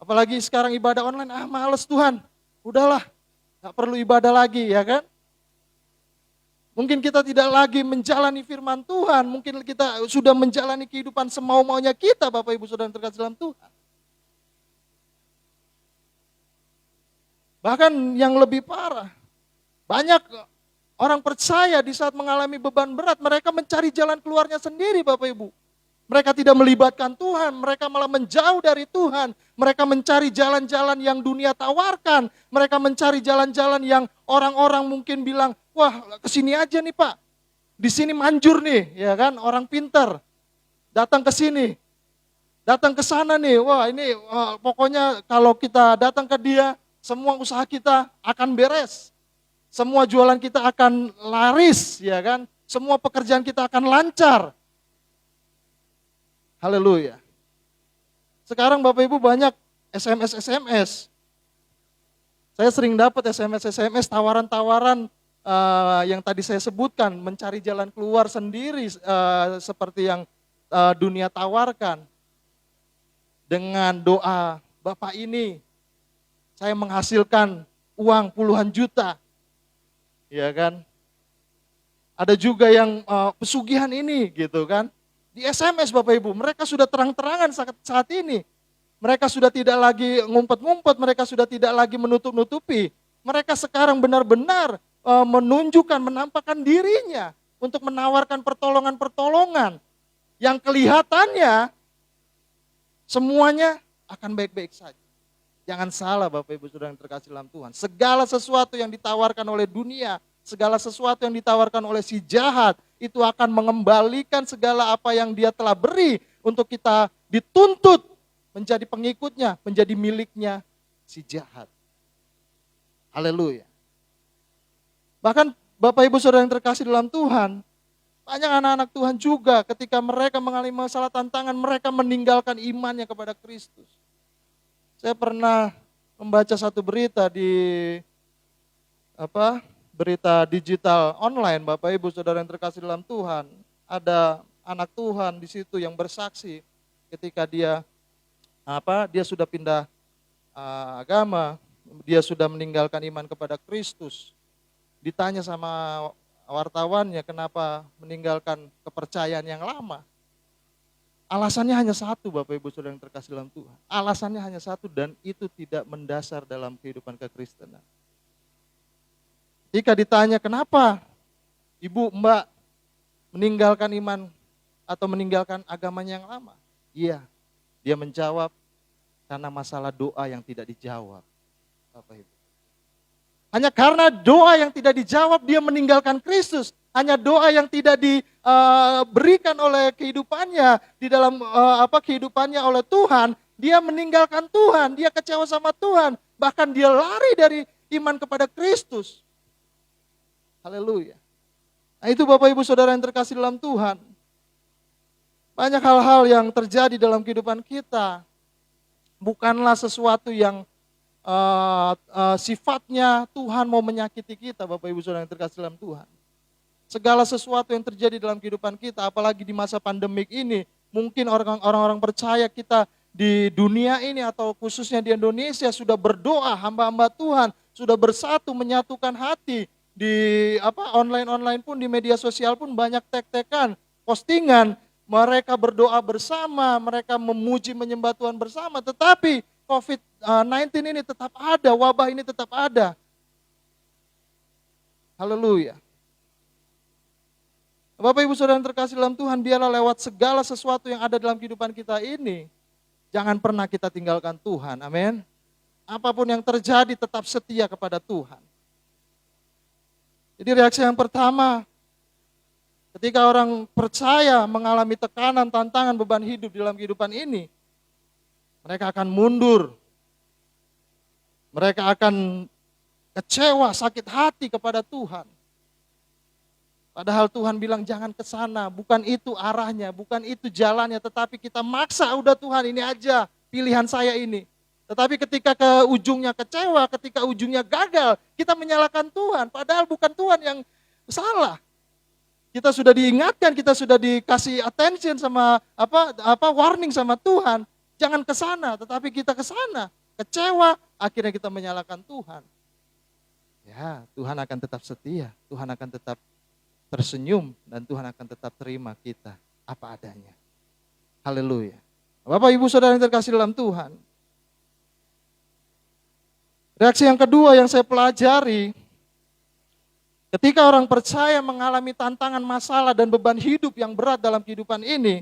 Apalagi sekarang ibadah online, males Tuhan, udahlah, gak perlu ibadah lagi, ya kan? Mungkin kita tidak lagi menjalani firman Tuhan, mungkin kita sudah menjalani kehidupan semau-maunya kita, Bapak Ibu Saudara yang terkasih dalam Tuhan. Bahkan yang lebih parah, banyak orang percaya di saat mengalami beban berat, mereka mencari jalan keluarnya sendiri, Bapak Ibu. Mereka tidak melibatkan Tuhan, mereka malah menjauh dari Tuhan. Mereka mencari jalan-jalan yang dunia tawarkan. Mereka mencari jalan-jalan yang orang-orang mungkin bilang, wah kesini aja nih Pak. Di sini manjur nih, ya kan, orang pintar. Datang ke sini, datang ke sana nih. Wah ini pokoknya kalau kita datang ke dia, semua usaha kita akan beres. Semua jualan kita akan laris, ya kan. Semua pekerjaan kita akan lancar. Haleluya. Sekarang Bapak Ibu banyak SMS. Saya sering dapat SMS tawaran-tawaran yang tadi saya sebutkan, mencari jalan keluar sendiri seperti yang dunia tawarkan. Dengan doa, Bapak ini saya menghasilkan uang puluhan juta. Ya kan? Ada juga yang pesugihan ini gitu kan. Di SMS Bapak Ibu, mereka sudah terang-terangan saat ini. Mereka sudah tidak lagi ngumpet-ngumpet, mereka sudah tidak lagi menutup-nutupi. Mereka sekarang benar-benar menunjukkan, menampakkan dirinya untuk menawarkan pertolongan-pertolongan yang kelihatannya semuanya akan baik-baik saja. Jangan salah Bapak Ibu Saudara yang terkasih dalam Tuhan. Segala sesuatu yang ditawarkan oleh dunia, segala sesuatu yang ditawarkan oleh si jahat, itu akan mengembalikan segala apa yang dia telah beri untuk kita dituntut menjadi pengikutnya, menjadi miliknya si jahat. Haleluya. Bahkan Bapak Ibu Saudara yang terkasih dalam Tuhan, banyak anak-anak Tuhan juga ketika mereka mengalami masalah tantangan, mereka meninggalkan imannya kepada Kristus. Saya pernah membaca satu berita di berita digital online, Bapak Ibu Saudara yang terkasih dalam Tuhan. Ada anak Tuhan di situ yang bersaksi ketika dia sudah pindah agama, dia sudah meninggalkan iman kepada Kristus. Ditanya sama wartawannya kenapa meninggalkan kepercayaan yang lama. Alasannya hanya satu Bapak Ibu Saudara yang terkasih dalam Tuhan. Alasannya hanya satu dan itu tidak mendasar dalam kehidupan kekristenan. Jika ditanya kenapa ibu mbak meninggalkan iman atau meninggalkan agamanya yang lama. Iya, dia menjawab karena masalah doa yang tidak dijawab. Bapak Ibu. Hanya karena doa yang tidak dijawab dia meninggalkan Kristus. Hanya doa yang tidak diberikan oleh kehidupannya di dalam kehidupannya oleh Tuhan, dia meninggalkan Tuhan, dia kecewa sama Tuhan, bahkan dia lari dari iman kepada Kristus. Haleluya. Nah itu Bapak Ibu Saudara yang terkasih dalam Tuhan. Banyak hal-hal yang terjadi dalam kehidupan kita bukanlah sesuatu yang sifatnya Tuhan mau menyakiti kita, Bapak Ibu Saudara yang terkasih dalam Tuhan. Segala sesuatu yang terjadi dalam kehidupan kita, apalagi di masa pandemik ini, mungkin orang-orang percaya kita di dunia ini atau khususnya di Indonesia sudah berdoa, hamba-hamba Tuhan sudah bersatu menyatukan hati di online pun, di media sosial pun banyak tek-tekan, postingan, mereka berdoa bersama, mereka memuji menyembah Tuhan bersama, tetapi COVID-19 ini tetap ada, wabah ini tetap ada. Haleluya. Bapak Ibu Saudara yang terkasih dalam Tuhan, biarlah lewat segala sesuatu yang ada dalam kehidupan kita ini, jangan pernah kita tinggalkan Tuhan, amin. Apapun yang terjadi tetap setia kepada Tuhan. Jadi reaksi yang pertama, ketika orang percaya mengalami tekanan, tantangan, beban hidup dalam kehidupan ini, mereka akan mundur. Mereka akan kecewa, sakit hati kepada Tuhan. Padahal Tuhan bilang jangan ke sana, bukan itu arahnya, bukan itu jalannya, tetapi kita maksa, udah Tuhan ini aja pilihan saya ini. Tetapi ketika ke ujungnya kecewa, ketika ujungnya gagal, kita menyalahkan Tuhan, padahal bukan Tuhan yang salah. Kita sudah diingatkan, kita sudah dikasih attention sama warning sama Tuhan. Jangan ke sana, tetapi kita ke sana. Kecewa, akhirnya kita menyalahkan Tuhan. Ya, Tuhan akan tetap setia, Tuhan akan tetap tersenyum, dan Tuhan akan tetap terima kita apa adanya. Haleluya. Bapak Ibu Saudara yang terkasih dalam Tuhan. Reaksi yang kedua yang saya pelajari, ketika orang percaya mengalami tantangan, masalah, dan beban hidup yang berat dalam kehidupan ini,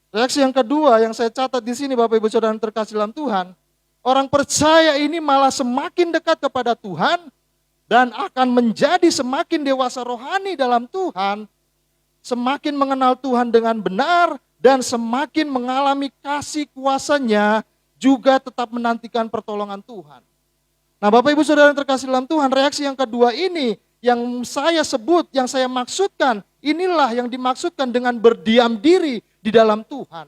reaksi yang kedua yang saya catat di sini Bapak Ibu Saudara yang terkasih dalam Tuhan, orang percaya ini malah semakin dekat kepada Tuhan dan akan menjadi semakin dewasa rohani dalam Tuhan, semakin mengenal Tuhan dengan benar dan semakin mengalami kasih kuasa-Nya, juga tetap menantikan pertolongan Tuhan. Nah Bapak Ibu Saudara yang terkasih dalam Tuhan, reaksi yang kedua ini yang saya sebut, yang saya maksudkan, inilah yang dimaksudkan dengan berdiam diri di dalam Tuhan.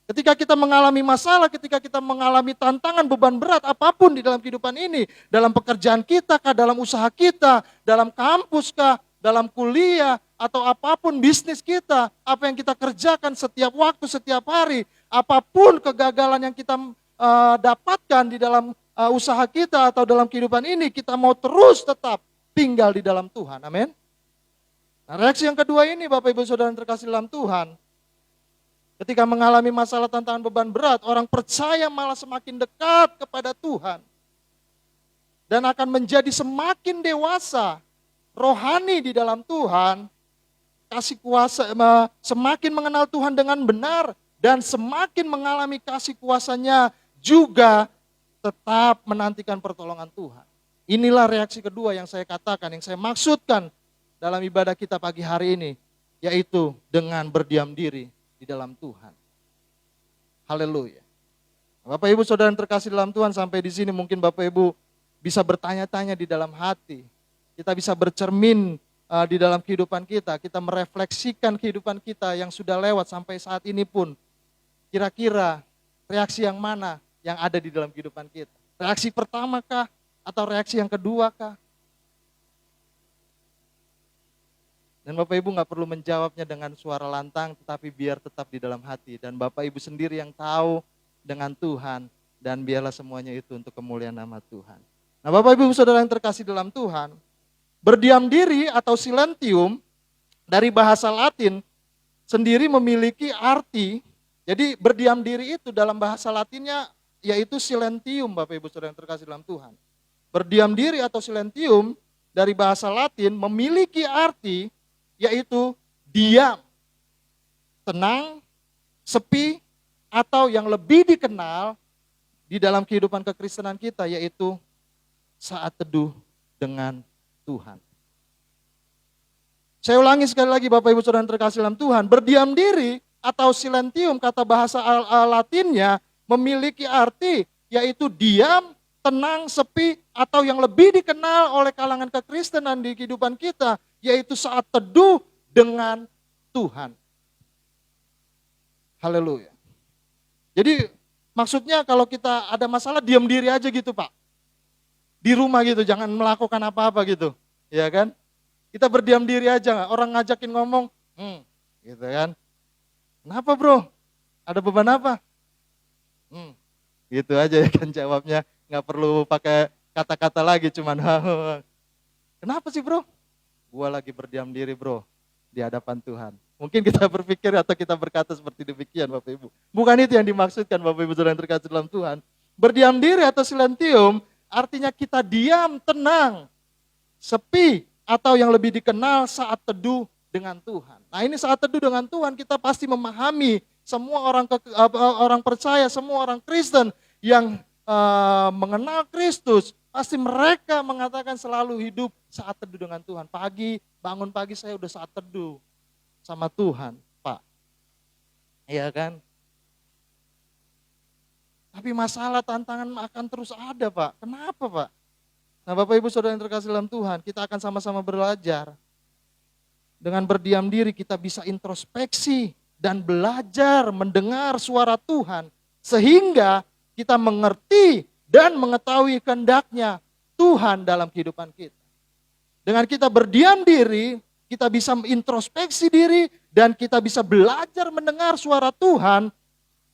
Ketika kita mengalami masalah, ketika kita mengalami tantangan, beban berat apapun di dalam kehidupan ini, dalam pekerjaan kita kah, dalam usaha kita, dalam kampus kah, dalam kuliah, atau apapun bisnis kita, apa yang kita kerjakan setiap waktu, setiap hari, apapun kegagalan yang kita dapatkan di dalam usaha kita atau dalam kehidupan ini, kita mau terus tetap tinggal di dalam Tuhan. Amin. Nah, reaksi yang kedua ini, Bapak Ibu Saudara yang terkasih dalam Tuhan, ketika mengalami masalah, tantangan, beban berat, orang percaya malah semakin dekat kepada Tuhan dan akan menjadi semakin dewasa rohani di dalam Tuhan, kasih kuasa, semakin mengenal Tuhan dengan benar dan semakin mengalami kasih kuasanya, juga tetap menantikan pertolongan Tuhan. Inilah reaksi kedua yang saya katakan, yang saya maksudkan dalam ibadah kita pagi hari ini, yaitu dengan berdiam diri di dalam Tuhan. Haleluya. Bapak Ibu Saudara yang terkasih dalam Tuhan, sampai di sini mungkin Bapak Ibu bisa bertanya-tanya di dalam hati. Kita bisa bercermin di dalam kehidupan kita merefleksikan kehidupan kita yang sudah lewat sampai saat ini pun. Kira-kira reaksi yang mana yang ada di dalam kehidupan kita? Reaksi pertama kah? Atau reaksi yang kedua kah? Dan Bapak Ibu gak perlu menjawabnya dengan suara lantang, tetapi biar tetap di dalam hati. Dan Bapak Ibu sendiri yang tahu dengan Tuhan, dan biarlah semuanya itu untuk kemuliaan nama Tuhan. Nah, Bapak Ibu Saudara yang terkasih dalam Tuhan, berdiam diri atau silentium dari bahasa Latin sendiri memiliki arti. Jadi berdiam diri itu dalam bahasa Latinnya yaitu silentium, Bapak Ibu Saudara yang terkasih dalam Tuhan. Berdiam diri atau silentium dari bahasa Latin memiliki arti yaitu diam, tenang, sepi, atau yang lebih dikenal di dalam kehidupan kekristenan kita yaitu saat teduh dengan Tuhan. Saya ulangi sekali lagi Bapak Ibu Saudara yang terkasih dalam Tuhan, berdiam diri atau silentium, kata bahasa Latinnya memiliki arti yaitu diam, tenang, sepi, atau yang lebih dikenal oleh kalangan kekristenan di kehidupan kita yaitu saat teduh dengan Tuhan. Haleluya. Jadi maksudnya kalau kita ada masalah diam diri aja gitu Pak. Di rumah gitu, jangan melakukan apa-apa gitu. Ya kan? Kita berdiam diri aja, orang ngajakin ngomong, gitu kan. Kenapa bro? Ada beban apa? Gitu aja ya kan jawabnya. Nggak perlu pakai kata-kata lagi, cuman kenapa sih bro? Gua lagi berdiam diri bro, di hadapan Tuhan. Mungkin kita berpikir atau kita berkata seperti demikian Bapak Ibu. Bukan itu yang dimaksudkan Bapak Ibu Saudara yang terkasih dalam Tuhan. Berdiam diri atau silentium artinya kita diam, tenang, sepi, atau yang lebih dikenal saat teduh dengan Tuhan. Nah ini saat teduh dengan Tuhan kita pasti memahami semua orang percaya, semua orang Kristen yang mengenal Kristus, pasti mereka mengatakan selalu hidup saat teduh dengan Tuhan. Bangun pagi saya udah saat teduh sama Tuhan, Pak. Iya kan? Tapi masalah, tantangan akan terus ada Pak. Kenapa Pak? Nah Bapak Ibu Saudara yang terkasih dalam Tuhan, kita akan sama-sama belajar. Dengan berdiam diri kita bisa introspeksi dan belajar mendengar suara Tuhan. Sehingga kita mengerti dan mengetahui kehendaknya Tuhan dalam kehidupan kita. Dengan kita berdiam diri, kita bisa introspeksi diri dan kita bisa belajar mendengar suara Tuhan.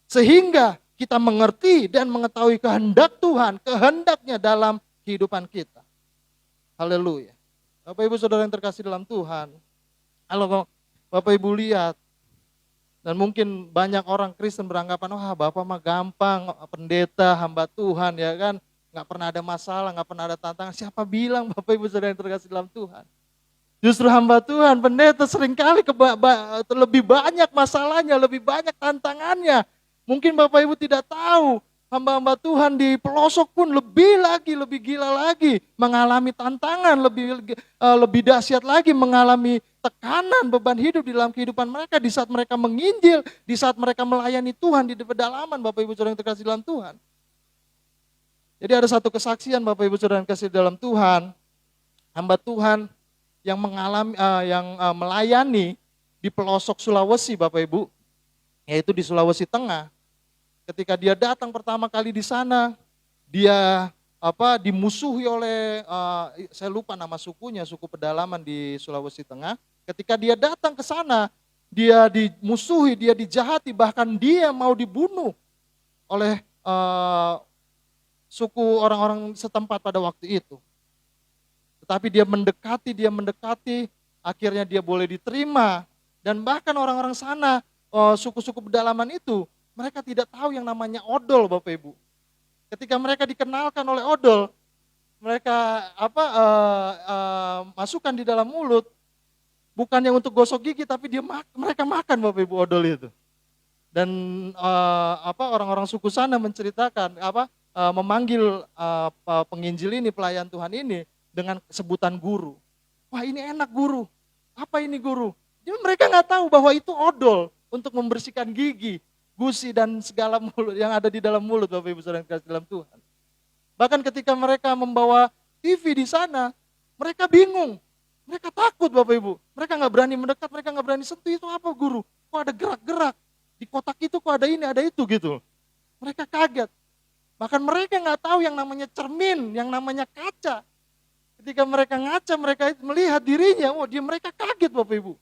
Sehingga kita mengerti dan mengetahui kehendak Tuhan, kehendaknya dalam kehidupan kita. Haleluya. Bapak Ibu Saudara yang terkasih dalam Tuhan, kalau Bapak Ibu lihat, dan mungkin banyak orang Kristen beranggapan, wah Bapak mah gampang, pendeta, hamba Tuhan ya kan, gak pernah ada masalah, gak pernah ada tantangan. Siapa bilang Bapak Ibu Saudara yang terkasih dalam Tuhan? Justru hamba Tuhan, pendeta seringkali lebih banyak masalahnya, lebih banyak tantangannya. Mungkin Bapak Ibu tidak tahu, hamba-hamba Tuhan di pelosok pun lebih gila lagi, mengalami tantangan, lebih dahsyat lagi, mengalami tekanan, beban hidup di dalam kehidupan mereka di saat mereka menginjil, di saat mereka melayani Tuhan di pedalaman, Bapak Ibu Saudara yang terkasih dalam Tuhan. Jadi ada satu kesaksian Bapak Ibu Saudara yang terkasih dalam Tuhan, hamba Tuhan yang melayani di pelosok Sulawesi, Bapak Ibu, yaitu di Sulawesi Tengah. Ketika dia datang pertama kali di sana, dia dimusuhi oleh saya lupa nama sukunya, suku pedalaman di Sulawesi Tengah. Ketika dia datang ke sana, dia dimusuhi, dia dijahati, bahkan dia mau dibunuh oleh suku orang-orang setempat pada waktu itu. Tetapi dia mendekati, akhirnya dia boleh diterima. Dan bahkan orang-orang sana, suku-suku pedalaman itu, mereka tidak tahu yang namanya odol, Bapak Ibu. Ketika mereka dikenalkan oleh odol, mereka masukkan di dalam mulut, bukannya untuk gosok gigi, tapi mereka makan, Bapak Ibu, odol itu. Dan orang-orang suku sana menceritakan, memanggil penginjil ini, pelayan Tuhan ini, dengan sebutan guru. Wah, ini enak guru. Apa ini guru? Jadi mereka nggak tahu bahwa itu odol untuk membersihkan gigi, gusi dan segala mulut yang ada di dalam mulut, Bapak Ibu Saudara yang dikasihi dalam Tuhan. Bahkan ketika mereka membawa TV di sana, mereka bingung, mereka takut, Bapak Ibu. Mereka nggak berani mendekat, mereka nggak berani sentuh. Itu apa guru? Kok ada gerak-gerak di kotak itu? Kok ada ini, ada itu gitu? Mereka kaget. Bahkan mereka nggak tahu yang namanya cermin, yang namanya kaca. Ketika mereka ngaca, mereka melihat dirinya, mereka kaget, Bapak Ibu.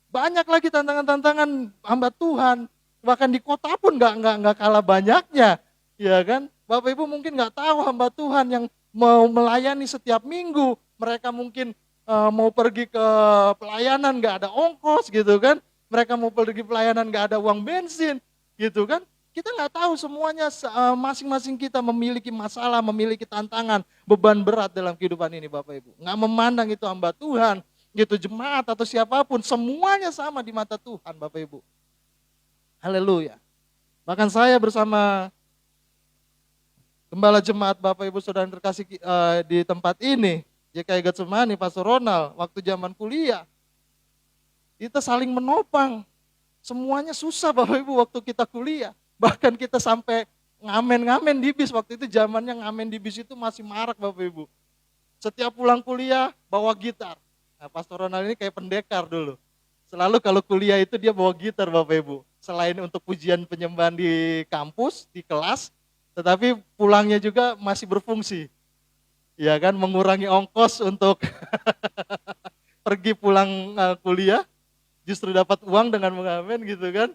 Banyak lagi tantangan-tantangan hamba Tuhan, bahkan di kota pun nggak kalah banyaknya, ya kan? Bapak Ibu mungkin nggak tahu hamba Tuhan yang mau melayani setiap minggu, mereka mungkin mau pergi ke pelayanan nggak ada ongkos gitu kan? Mereka mau pergi pelayanan nggak ada uang bensin, gitu kan? Kita nggak tahu semuanya, masing-masing kita memiliki masalah, memiliki tantangan, beban berat dalam kehidupan ini, Bapak Ibu. Nggak memandang itu hamba Tuhan, gitu jemaat atau siapapun, semuanya sama di mata Tuhan, Bapak Ibu. Haleluya. Bahkan saya bersama gembala jemaat Bapak Ibu Saudara yang terkasih di tempat ini, JKI Getsemani, Pastor Ronald, waktu zaman kuliah, kita saling menopang. Semuanya susah, Bapak Ibu, waktu kita kuliah. Bahkan kita sampai ngamen-ngamen di bis, waktu itu zamannya ngamen di bis itu masih marak, Bapak Ibu. Setiap pulang kuliah bawa gitar. Nah, Pastor Ronald ini kayak pendekar dulu. Selalu kalau kuliah itu dia bawa gitar, Bapak Ibu. Selain untuk pujian penyembahan di kampus, di kelas, tetapi pulangnya juga masih berfungsi. Ya kan, mengurangi ongkos untuk pergi pulang kuliah, justru dapat uang dengan mengamen gitu kan.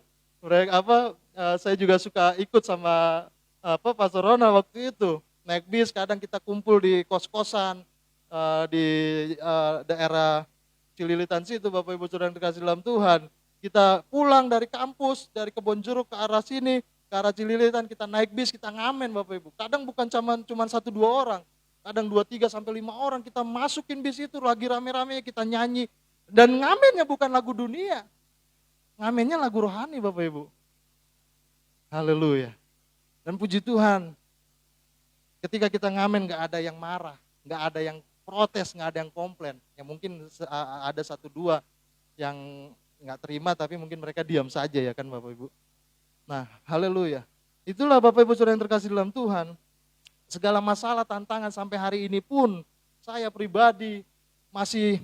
Saya juga suka ikut sama Pastor Ronald waktu itu. Naik bis, kadang kita kumpul di kos-kosan, di daerah Cililitan situ, Bapak Ibu Saudara yang dikasihi dalam Tuhan. Kita pulang dari kampus, dari Kebonjeruk ke arah sini, ke arah Cililitan, kita naik bis, kita ngamen, Bapak Ibu. Kadang bukan cuma 1-2 orang, kadang 2, 3 sampai 5 orang kita masukin bis itu, lagi rame-rame kita nyanyi. Dan ngamennya bukan lagu dunia, ngamennya lagu rohani, Bapak Ibu. Haleluya. Dan puji Tuhan, ketika kita ngamen gak ada yang marah, gak ada yang protes, gak ada yang komplain. Ya mungkin ada 1-2 yang gak terima, tapi mungkin mereka diam saja ya kan Bapak Ibu. Nah, haleluya. Itulah Bapak Ibu Saudara yang terkasih dalam Tuhan. Segala masalah, tantangan sampai hari ini pun saya pribadi masih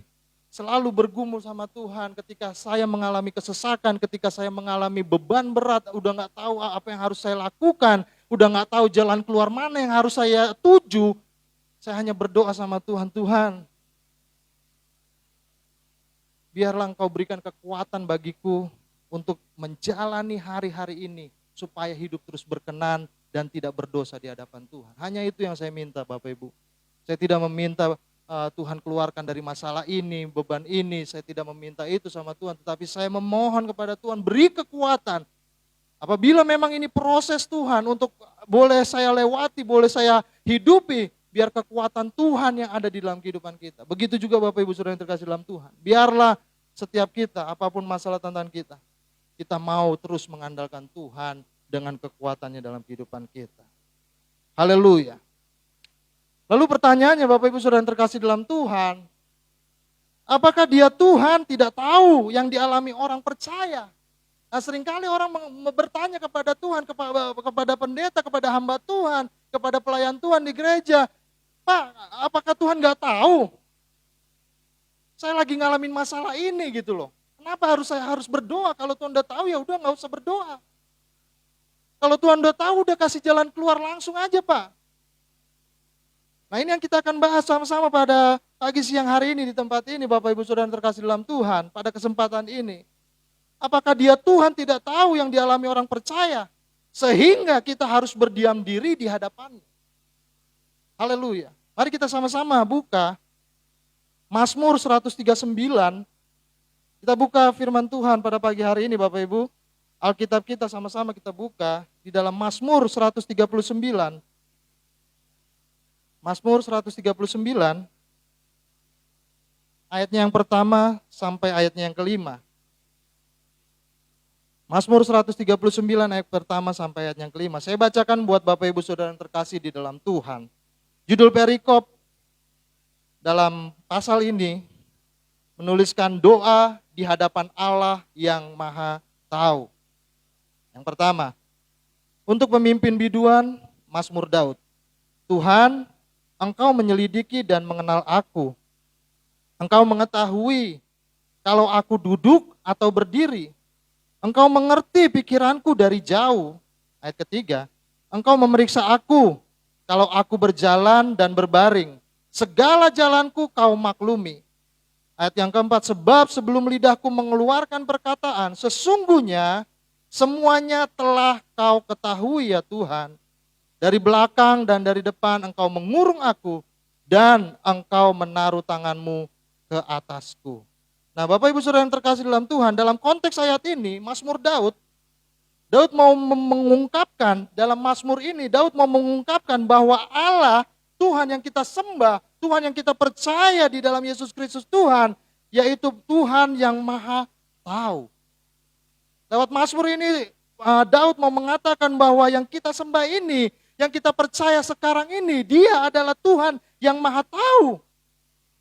selalu bergumul sama Tuhan. Ketika saya mengalami kesesakan, ketika saya mengalami beban berat, udah gak tahu apa yang harus saya lakukan, udah gak tahu jalan keluar mana yang harus saya tuju, saya hanya berdoa sama Tuhan, Tuhan, biarlah Engkau berikan kekuatan bagiku untuk menjalani hari-hari ini, supaya hidup terus berkenan dan tidak berdosa di hadapan Tuhan. Hanya itu yang saya minta, Bapak Ibu. Saya tidak meminta Tuhan keluarkan dari masalah ini, beban ini, saya tidak meminta itu sama Tuhan, tetapi saya memohon kepada Tuhan, beri kekuatan. Apabila memang ini proses Tuhan untuk boleh saya lewati, boleh saya hidupi, biar kekuatan Tuhan yang ada di dalam kehidupan kita. Begitu juga Bapak Ibu Saudara yang terkasih dalam Tuhan. Biarlah setiap kita, apapun masalah tantangan kita, kita mau terus mengandalkan Tuhan dengan kekuatannya dalam kehidupan kita. Haleluya. Lalu pertanyaannya Bapak Ibu Saudara yang terkasih dalam Tuhan, apakah dia Tuhan tidak tahu yang dialami orang percaya? Nah, seringkali orang bertanya kepada Tuhan, kepada pendeta, kepada hamba Tuhan, kepada pelayan Tuhan di gereja, Pak, apakah Tuhan nggak tahu? Saya lagi ngalamin masalah ini gitu loh. Kenapa saya harus berdoa? Kalau Tuhan udah tahu ya udah nggak usah berdoa. Kalau Tuhan udah tahu udah kasih jalan keluar langsung aja Pak. Nah ini yang kita akan bahas sama-sama pada pagi siang hari ini di tempat ini Bapak Ibu Saudara yang terkasih dalam Tuhan pada kesempatan ini. Apakah dia Tuhan tidak tahu yang dialami orang percaya sehingga kita harus berdiam diri di hadapannya. Haleluya. Mari kita sama-sama buka Mazmur 139. Kita buka firman Tuhan pada pagi hari ini Bapak Ibu. Alkitab kita sama-sama kita buka di dalam Mazmur 139. Mazmur 139 ayatnya yang pertama sampai ayatnya yang kelima. Mazmur 139 ayat pertama sampai ayat yang kelima. Saya bacakan buat Bapak Ibu Saudara yang terkasih di dalam Tuhan. Judul perikop dalam pasal ini menuliskan doa di hadapan Allah yang Maha Tahu. Yang pertama, untuk pemimpin biduan, Mazmur Daud. Tuhan, Engkau menyelidiki dan mengenal aku. Engkau mengetahui kalau aku duduk atau berdiri. Engkau mengerti pikiranku dari jauh. Ayat ketiga, Engkau memeriksa aku kalau aku berjalan dan berbaring. Segala jalanku kau maklumi. Ayat yang keempat, sebab sebelum lidahku mengeluarkan perkataan, sesungguhnya semuanya telah kau ketahui ya Tuhan. Dari belakang dan dari depan engkau mengurung aku dan engkau menaruh tanganmu ke atasku. Nah Bapak Ibu Saudara yang terkasih dalam Tuhan, dalam konteks ayat ini, Mazmur Daud mau mengungkapkan, dalam Mazmur ini Daud mau mengungkapkan bahwa Allah, Tuhan yang kita sembah, Tuhan yang kita percaya di dalam Yesus Kristus Tuhan, yaitu Tuhan yang Maha Tahu. Lewat Mazmur ini Daud mau mengatakan bahwa yang kita sembah ini, yang kita percaya sekarang ini, dia adalah Tuhan yang Maha Tahu.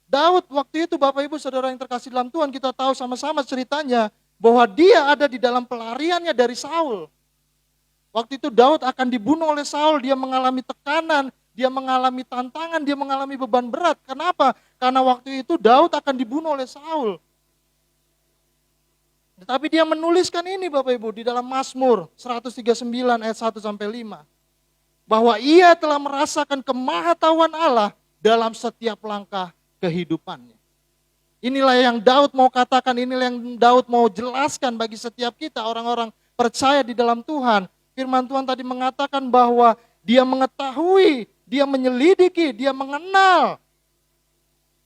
Daud waktu itu Bapak Ibu Saudara yang terkasih dalam Tuhan, kita tahu sama-sama ceritanya bahwa dia ada di dalam pelariannya dari Saul. Waktu itu Daud akan dibunuh oleh Saul, dia mengalami tekanan, dia mengalami tantangan, dia mengalami beban berat. Kenapa? Karena waktu itu Daud akan dibunuh oleh Saul. Tetapi dia menuliskan ini Bapak Ibu di dalam Mazmur 139 ayat 1 sampai 5. Bahwa ia telah merasakan kemahatauan Allah dalam setiap langkah kehidupannya. Inilah yang Daud mau katakan, inilah yang Daud mau jelaskan bagi setiap kita orang-orang percaya di dalam Tuhan. Firman Tuhan tadi mengatakan bahwa dia mengetahui, dia menyelidiki, dia mengenal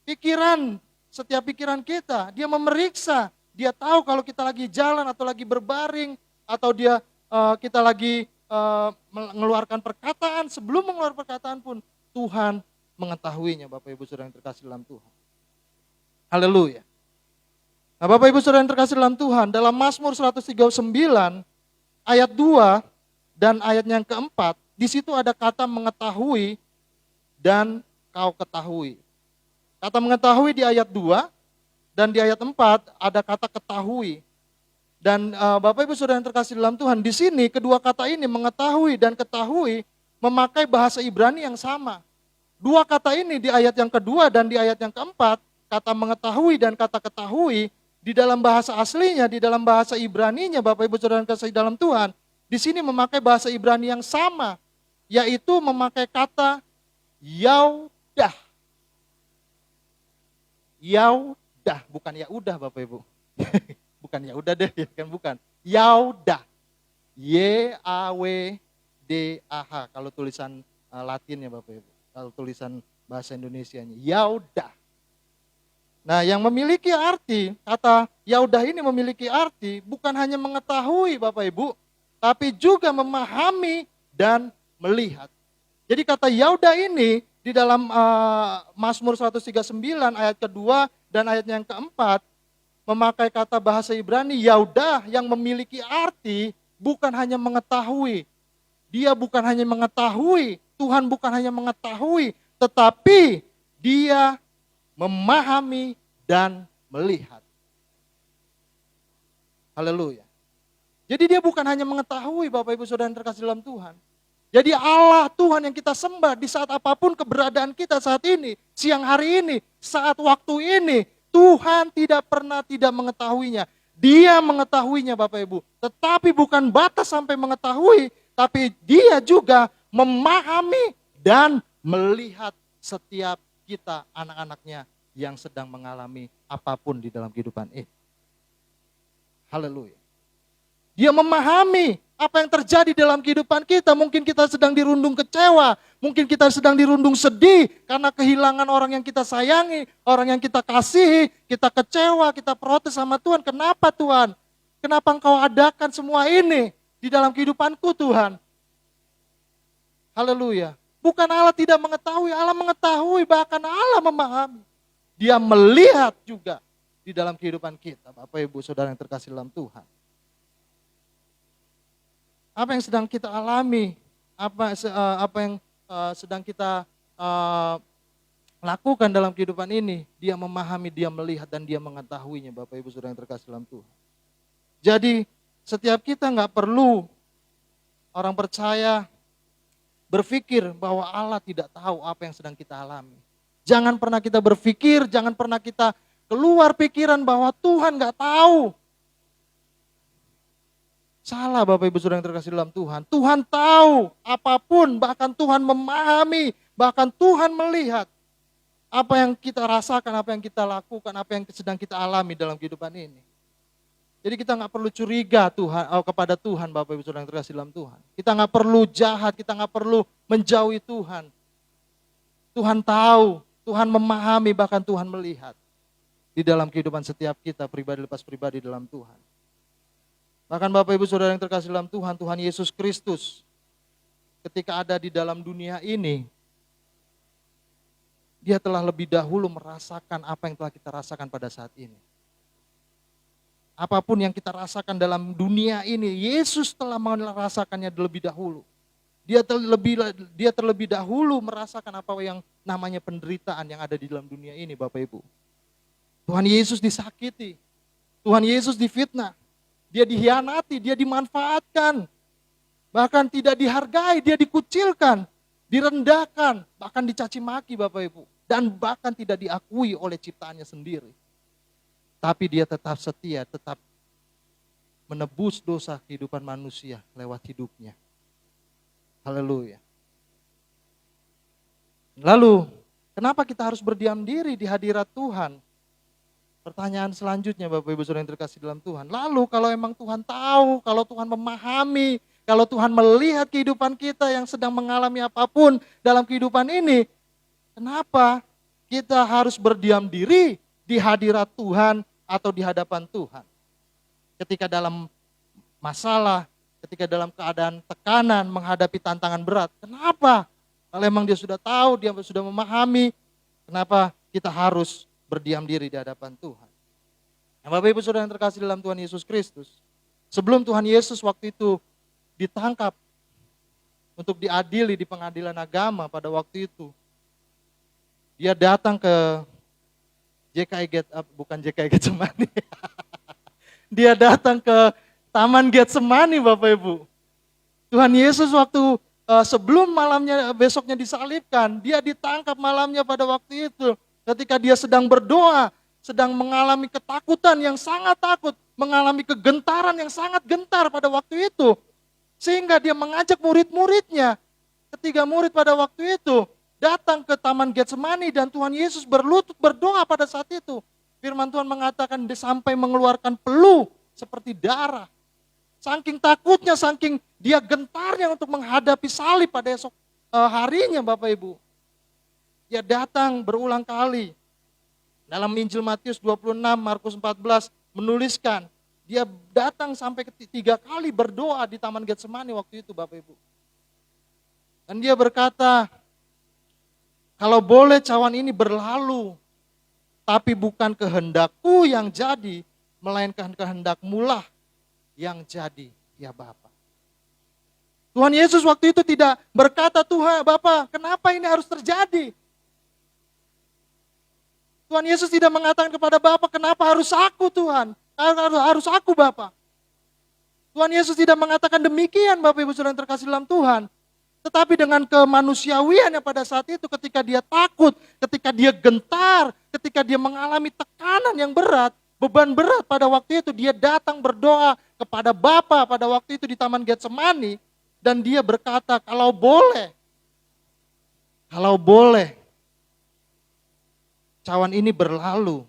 pikiran, setiap pikiran kita. Dia memeriksa, dia tahu kalau kita lagi jalan atau lagi berbaring, atau kita lagi mengeluarkan perkataan, sebelum mengeluarkan perkataan pun Tuhan mengetahuinya Bapak Ibu Saudara yang terkasih dalam Tuhan. Haleluya. Nah Bapak Ibu Saudara yang terkasih dalam Tuhan, dalam Mazmur 139 ayat 2 dan ayatnya yang keempat, di situ ada kata mengetahui dan kau ketahui. Kata mengetahui di ayat 2 dan di ayat 4 ada kata ketahui. Dan Bapak Ibu Saudara yang terkasih dalam Tuhan, di sini kedua kata ini mengetahui dan ketahui memakai bahasa Ibrani yang sama. Dua kata ini di ayat yang kedua dan di ayat yang keempat, kata mengetahui dan kata ketahui di dalam bahasa aslinya, di dalam bahasa Ibraninya Bapak Ibu Saudara yang terkasih dalam Tuhan, di sini memakai bahasa Ibrani yang sama, yaitu memakai kata yaudah. Yaudah, bukan ya udah Bapak Ibu. Bukan ya udah deh, kan bukan. Yaudah. Y-A-W-D-A-H kalau tulisan Latinnya Bapak Ibu. Kalau tulisan bahasa Indonesianya. Yaudah. Nah, yang memiliki arti, kata yaudah ini memiliki arti bukan hanya mengetahui Bapak Ibu, tapi juga memahami dan melihat. Jadi kata yaudah ini di dalam Mazmur 139 ayat kedua dan ayatnya yang keempat, memakai kata bahasa Ibrani yaudah yang memiliki arti bukan hanya mengetahui. Dia bukan hanya mengetahui, Tuhan bukan hanya mengetahui, tetapi dia memahami dan melihat. Haleluya. Jadi dia bukan hanya mengetahui Bapak Ibu Saudara yang terkasih dalam Tuhan. Jadi Allah Tuhan yang kita sembah di saat apapun keberadaan kita saat ini, siang hari ini, saat waktu ini, Tuhan tidak pernah tidak mengetahuinya. Dia mengetahuinya Bapak Ibu, tetapi bukan batas sampai mengetahui, tapi dia juga memahami dan melihat setiap kita anak-anaknya yang sedang mengalami apapun di dalam kehidupan ini. Haleluya. Dia memahami apa yang terjadi dalam kehidupan kita. Mungkin kita sedang dirundung kecewa, mungkin kita sedang dirundung sedih karena kehilangan orang yang kita sayangi, orang yang kita kasihi, kita kecewa, kita protes sama Tuhan. Kenapa Tuhan? Kenapa Engkau adakan semua ini di dalam kehidupanku Tuhan? Haleluya. Bukan Allah tidak mengetahui, Allah mengetahui, bahkan Allah memahami. Dia melihat juga di dalam kehidupan kita, Bapak Ibu Saudara yang terkasih dalam Tuhan. Apa yang sedang kita alami, apa yang sedang kita lakukan dalam kehidupan ini, dia memahami, dia melihat, dan dia mengetahuinya, Bapak Ibu Saudara yang terkasih dalam Tuhan. Jadi setiap kita nggak perlu orang percaya berpikir bahwa Allah tidak tahu apa yang sedang kita alami. Jangan pernah kita berpikir, jangan pernah kita keluar pikiran bahwa Tuhan nggak tahu. Salah Bapak Ibu Saudara yang terkasih dalam Tuhan. Tuhan tahu apapun, bahkan Tuhan memahami, bahkan Tuhan melihat apa yang kita rasakan, apa yang kita lakukan, apa yang sedang kita alami dalam kehidupan ini. Jadi kita nggak perlu curiga kepada Tuhan Bapak Ibu Saudara yang terkasih dalam Tuhan. Kita nggak perlu jahat, kita nggak perlu menjauhi Tuhan. Tuhan tahu, Tuhan memahami, bahkan Tuhan melihat di dalam kehidupan setiap kita pribadi lepas pribadi dalam Tuhan. Bahkan Bapak Ibu Saudara yang terkasih dalam Tuhan, Tuhan Yesus Kristus ketika ada di dalam dunia ini, dia telah lebih dahulu merasakan apa yang telah kita rasakan pada saat ini. Apapun yang kita rasakan dalam dunia ini, Yesus telah merasakannya terlebih dahulu. Dia terlebih dahulu merasakan apa yang namanya penderitaan yang ada di dalam dunia ini Bapak Ibu. Tuhan Yesus disakiti, Tuhan Yesus difitnah, dia dihianati, dia dimanfaatkan, bahkan tidak dihargai, dia dikucilkan, direndahkan, bahkan dicaci maki Bapak Ibu. Dan bahkan tidak diakui oleh ciptaannya sendiri. Tapi dia tetap setia, tetap menebus dosa kehidupan manusia lewat hidupnya. Haleluya. Lalu, kenapa kita harus berdiam diri di hadirat Tuhan? Pertanyaan selanjutnya Bapak Ibu Saudara yang terkasih dalam Tuhan. Lalu kalau emang Tuhan tahu, kalau Tuhan memahami, kalau Tuhan melihat kehidupan kita yang sedang mengalami apapun dalam kehidupan ini, kenapa kita harus berdiam diri di hadirat Tuhan atau di hadapan Tuhan? Ketika dalam masalah, ketika dalam keadaan tekanan, menghadapi tantangan berat. Kenapa? Kalau emang dia sudah tahu, dia sudah memahami, kenapa kita harus berdiam diri di hadapan Tuhan? Nah, Bapak Ibu Saudara yang terkasih dalam Tuhan Yesus Kristus, sebelum Tuhan Yesus waktu itu ditangkap untuk diadili di pengadilan agama pada waktu itu, dia datang ke bukan JKI Getsemani. Dia datang ke Taman Getsemani Bapak Ibu. Tuhan Yesus waktu sebelum malamnya besoknya disalibkan, dia ditangkap malamnya pada waktu itu. Ketika dia sedang berdoa, sedang mengalami ketakutan yang sangat takut, mengalami kegentaran yang sangat gentar pada waktu itu. Sehingga dia mengajak murid-muridnya, ketiga murid pada waktu itu, datang ke Taman Getsemani dan Tuhan Yesus berlutut berdoa pada saat itu. Firman Tuhan mengatakan dia sampai mengeluarkan peluh seperti darah. Saking takutnya, saking dia gentarnya untuk menghadapi salib pada esok harinya Bapak Ibu. Dia datang berulang kali. Dalam Injil Matius 26, Markus 14 menuliskan, dia datang sampai 3 kali berdoa di Taman Getsemani waktu itu Bapak Ibu. Dan dia berkata, kalau boleh cawan ini berlalu, tapi bukan kehendakku yang jadi, melainkan kehendakmu lah yang jadi, ya Bapa. Tuhan Yesus waktu itu tidak berkata, Tuhan Bapa, kenapa ini harus terjadi? Tuhan Yesus tidak mengatakan kepada Bapa, kenapa harus aku Tuhan? Harus aku Bapa. Tuhan Yesus tidak mengatakan demikian Bapak Ibu Saudara yang terkasih dalam Tuhan. Tetapi dengan kemanusiawiannya pada saat itu ketika dia takut, ketika dia gentar, ketika dia mengalami tekanan yang berat, beban berat pada waktu itu dia datang berdoa kepada Bapa pada waktu itu di Taman Getsemani dan dia berkata, kalau boleh, cawan ini berlalu.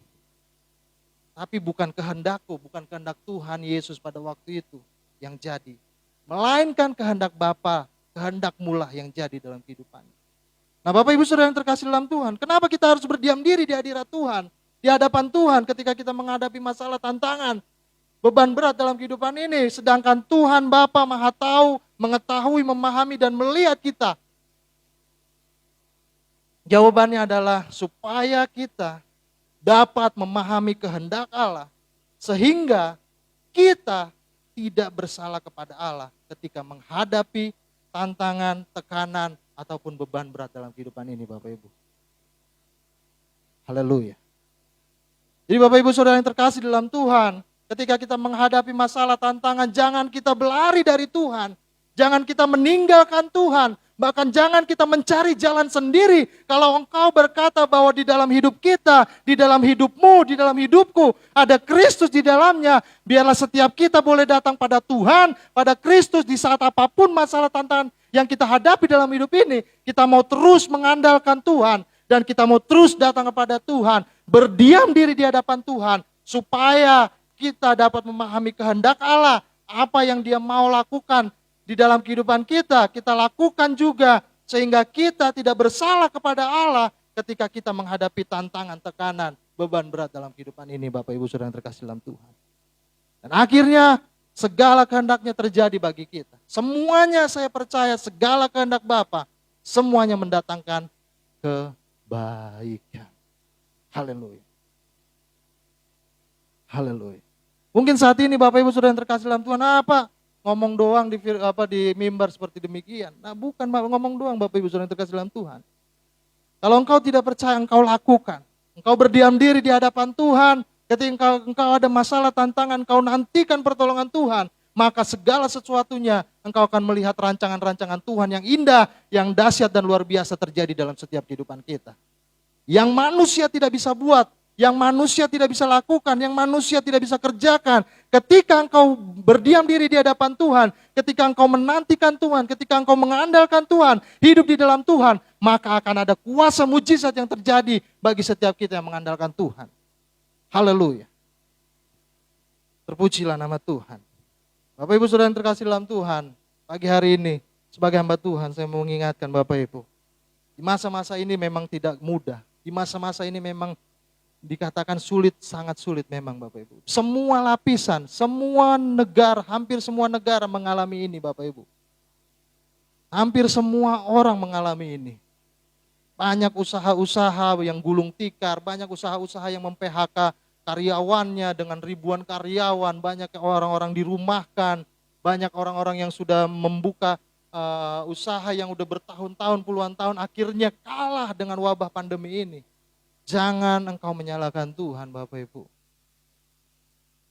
Tapi bukan kehendakku, bukan kehendak Tuhan Yesus pada waktu itu yang jadi. Melainkan kehendak Bapa, kehendak-Mu lah yang jadi dalam kehidupan. Nah Bapak Ibu Saudara yang terkasih dalam Tuhan, kenapa kita harus berdiam diri di hadirat Tuhan? Di hadapan Tuhan ketika kita menghadapi masalah tantangan, beban berat dalam kehidupan ini. Sedangkan Tuhan Bapa Maha Tahu, mengetahui, memahami dan melihat kita. Jawabannya adalah supaya kita dapat memahami kehendak Allah, sehingga kita tidak bersalah kepada Allah ketika menghadapi tantangan, tekanan, ataupun beban berat dalam kehidupan ini Bapak Ibu. Haleluya. Jadi Bapak Ibu Saudara yang terkasih dalam Tuhan, ketika kita menghadapi masalah tantangan, jangan kita berlari dari Tuhan, jangan kita meninggalkan Tuhan, bahkan jangan kita mencari jalan sendiri. Kalau engkau berkata bahwa di dalam hidup kita, di dalam hidupmu, di dalam hidupku, ada Kristus di dalamnya, biarlah setiap kita boleh datang pada Tuhan, pada Kristus di saat apapun masalah tantangan yang kita hadapi dalam hidup ini. Kita mau terus mengandalkan Tuhan, dan kita mau terus datang kepada Tuhan, berdiam diri di hadapan Tuhan, supaya kita dapat memahami kehendak Allah, apa yang Dia mau lakukan di dalam kehidupan kita lakukan juga, sehingga kita tidak bersalah kepada Allah ketika kita menghadapi tantangan, tekanan, beban berat dalam kehidupan ini Bapak Ibu Saudara yang terkasih dalam Tuhan. Dan akhirnya segala kehendaknya terjadi bagi kita. Semuanya saya percaya, segala kehendak Bapa, semuanya mendatangkan kebaikan. Haleluya. Haleluya. Mungkin saat ini Bapak Ibu Saudara yang terkasih dalam Tuhan, apa? Ngomong doang di mimbar seperti demikian. Nah bukan ngomong doang Bapak Ibu Saudara yang terkasih dalam Tuhan. Kalau engkau tidak percaya, engkau lakukan. Engkau berdiam diri di hadapan Tuhan. Ketika engkau ada masalah, tantangan, engkau nantikan pertolongan Tuhan. Maka segala sesuatunya engkau akan melihat rancangan-rancangan Tuhan yang indah, yang dahsyat dan luar biasa terjadi dalam setiap kehidupan kita. Yang manusia tidak bisa buat, yang manusia tidak bisa lakukan, yang manusia tidak bisa kerjakan. Ketika engkau berdiam diri di hadapan Tuhan, ketika engkau menantikan Tuhan, ketika engkau mengandalkan Tuhan, hidup di dalam Tuhan, maka akan ada kuasa mujizat yang terjadi bagi setiap kita yang mengandalkan Tuhan. Haleluya. Terpujilah nama Tuhan. Bapak Ibu Saudara yang terkasih dalam Tuhan, pagi hari ini sebagai hamba Tuhan saya mau mengingatkan Bapak Ibu, di masa-masa ini memang tidak mudah, di masa-masa ini memang dikatakan sulit, sangat sulit memang Bapak Ibu. Semua lapisan, semua negara, hampir semua negara mengalami ini Bapak Ibu. Hampir semua orang mengalami ini. Banyak usaha-usaha yang gulung tikar, banyak usaha-usaha yang mem-PHK karyawannya dengan ribuan karyawan, banyak orang-orang dirumahkan, banyak orang-orang yang sudah membuka usaha yang udah bertahun-tahun, puluhan tahun, akhirnya kalah dengan wabah pandemi ini. Jangan engkau menyalahkan Tuhan Bapak Ibu.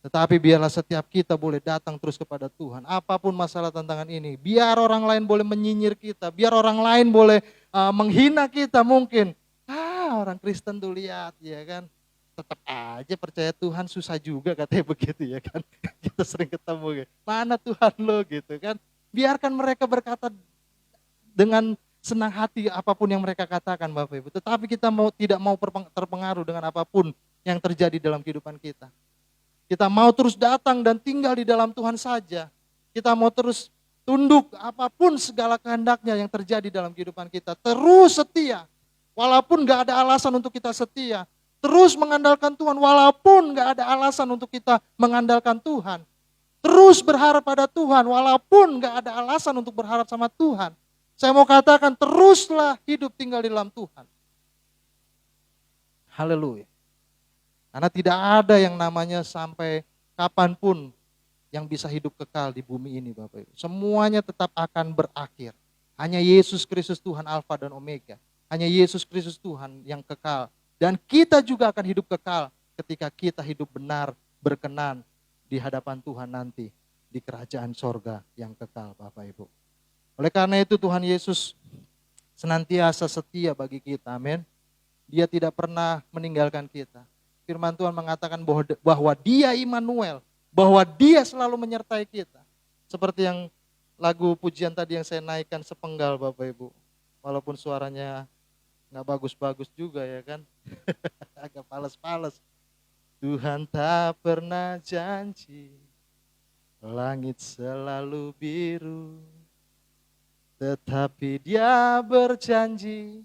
Tetapi biarlah setiap kita boleh datang terus kepada Tuhan. Apapun masalah tantangan ini. Biar orang lain boleh menyinyir kita. Biar orang lain boleh menghina kita mungkin. Orang Kristen tuh lihat ya kan. Tetap aja percaya Tuhan susah juga katanya begitu ya kan. Kita sering ketemu. Mana Tuhan lo gitu kan. Biarkan mereka berkata dengan senang hati apapun yang mereka katakan Bapak Ibu. Tetapi kita tidak mau terpengaruh dengan apapun yang terjadi dalam kehidupan kita. Kita mau terus datang dan tinggal di dalam Tuhan saja. Kita mau terus tunduk apapun segala kehendaknya yang terjadi dalam kehidupan kita. Terus setia. Walaupun gak ada alasan untuk kita setia. Terus mengandalkan Tuhan walaupun gak ada alasan untuk kita mengandalkan Tuhan. Terus berharap pada Tuhan walaupun gak ada alasan untuk berharap sama Tuhan. Saya mau katakan teruslah hidup tinggal di dalam Tuhan. Haleluya. Karena tidak ada yang namanya sampai kapanpun yang bisa hidup kekal di bumi ini Bapak Ibu. Semuanya tetap akan berakhir. Hanya Yesus Kristus Tuhan Alfa dan Omega. Hanya Yesus Kristus Tuhan yang kekal. Dan kita juga akan hidup kekal ketika kita hidup benar, berkenan di hadapan Tuhan nanti. Di kerajaan sorga yang kekal Bapak Ibu. Oleh karena itu Tuhan Yesus senantiasa setia bagi kita, amin. Dia tidak pernah meninggalkan kita. Firman Tuhan mengatakan bahwa Dia Immanuel, bahwa Dia selalu menyertai kita. Seperti yang lagu pujian tadi yang saya naikkan sepenggal Bapak Ibu. Walaupun suaranya nggak bagus-bagus juga ya kan. Agak pales-pales. Tuhan tak pernah janji, langit selalu biru. Tetapi Dia berjanji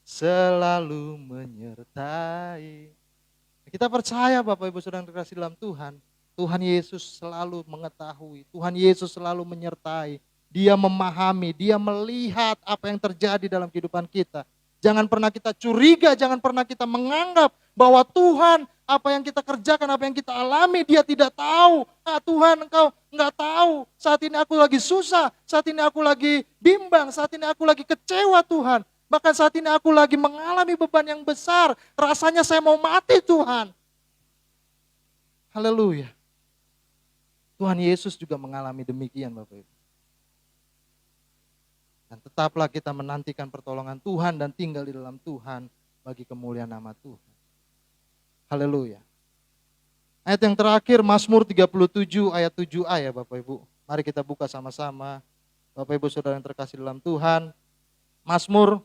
selalu menyertai. Kita percaya Bapak Ibu Saudara yang terkasih dalam Tuhan. Tuhan Yesus selalu mengetahui, Tuhan Yesus selalu menyertai. Dia memahami, Dia melihat apa yang terjadi dalam kehidupan kita. Jangan pernah kita curiga, jangan pernah kita menganggap bahwa Tuhan apa yang kita kerjakan, apa yang kita alami Dia tidak tahu. Tuhan Engkau nggak tahu, saat ini aku lagi susah, saat ini aku lagi bimbang, saat ini aku lagi kecewa Tuhan. Bahkan saat ini aku lagi mengalami beban yang besar, rasanya saya mau mati Tuhan. Haleluya. Tuhan Yesus juga mengalami demikian Bapak Ibu. Dan tetaplah kita menantikan pertolongan Tuhan dan tinggal di dalam Tuhan bagi kemuliaan nama Tuhan. Haleluya. Ayat yang terakhir Mazmur 37 ayat 7a ya Bapak Ibu. Mari kita buka sama-sama. Bapak Ibu Saudara yang terkasih dalam Tuhan. Mazmur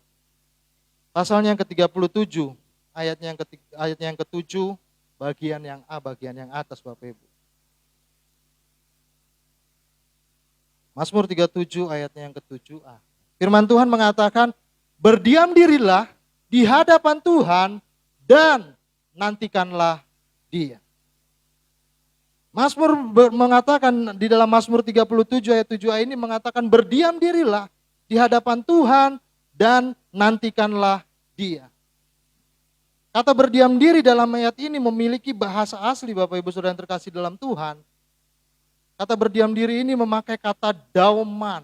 pasalnya yang ke-37, ayatnya yang ke-7, bagian yang A, bagian yang atas Bapak Ibu. Mazmur 37 ayatnya yang ke-7a. Firman Tuhan mengatakan, berdiam dirilah di hadapan Tuhan dan nantikanlah Dia. Mazmur mengatakan di dalam Mazmur 37 ayat 7a ini mengatakan berdiam dirilah di hadapan Tuhan dan nantikanlah Dia. Kata berdiam diri dalam ayat ini memiliki bahasa asli Bapak Ibu Saudara yang terkasih dalam Tuhan. Kata berdiam diri ini memakai kata dauman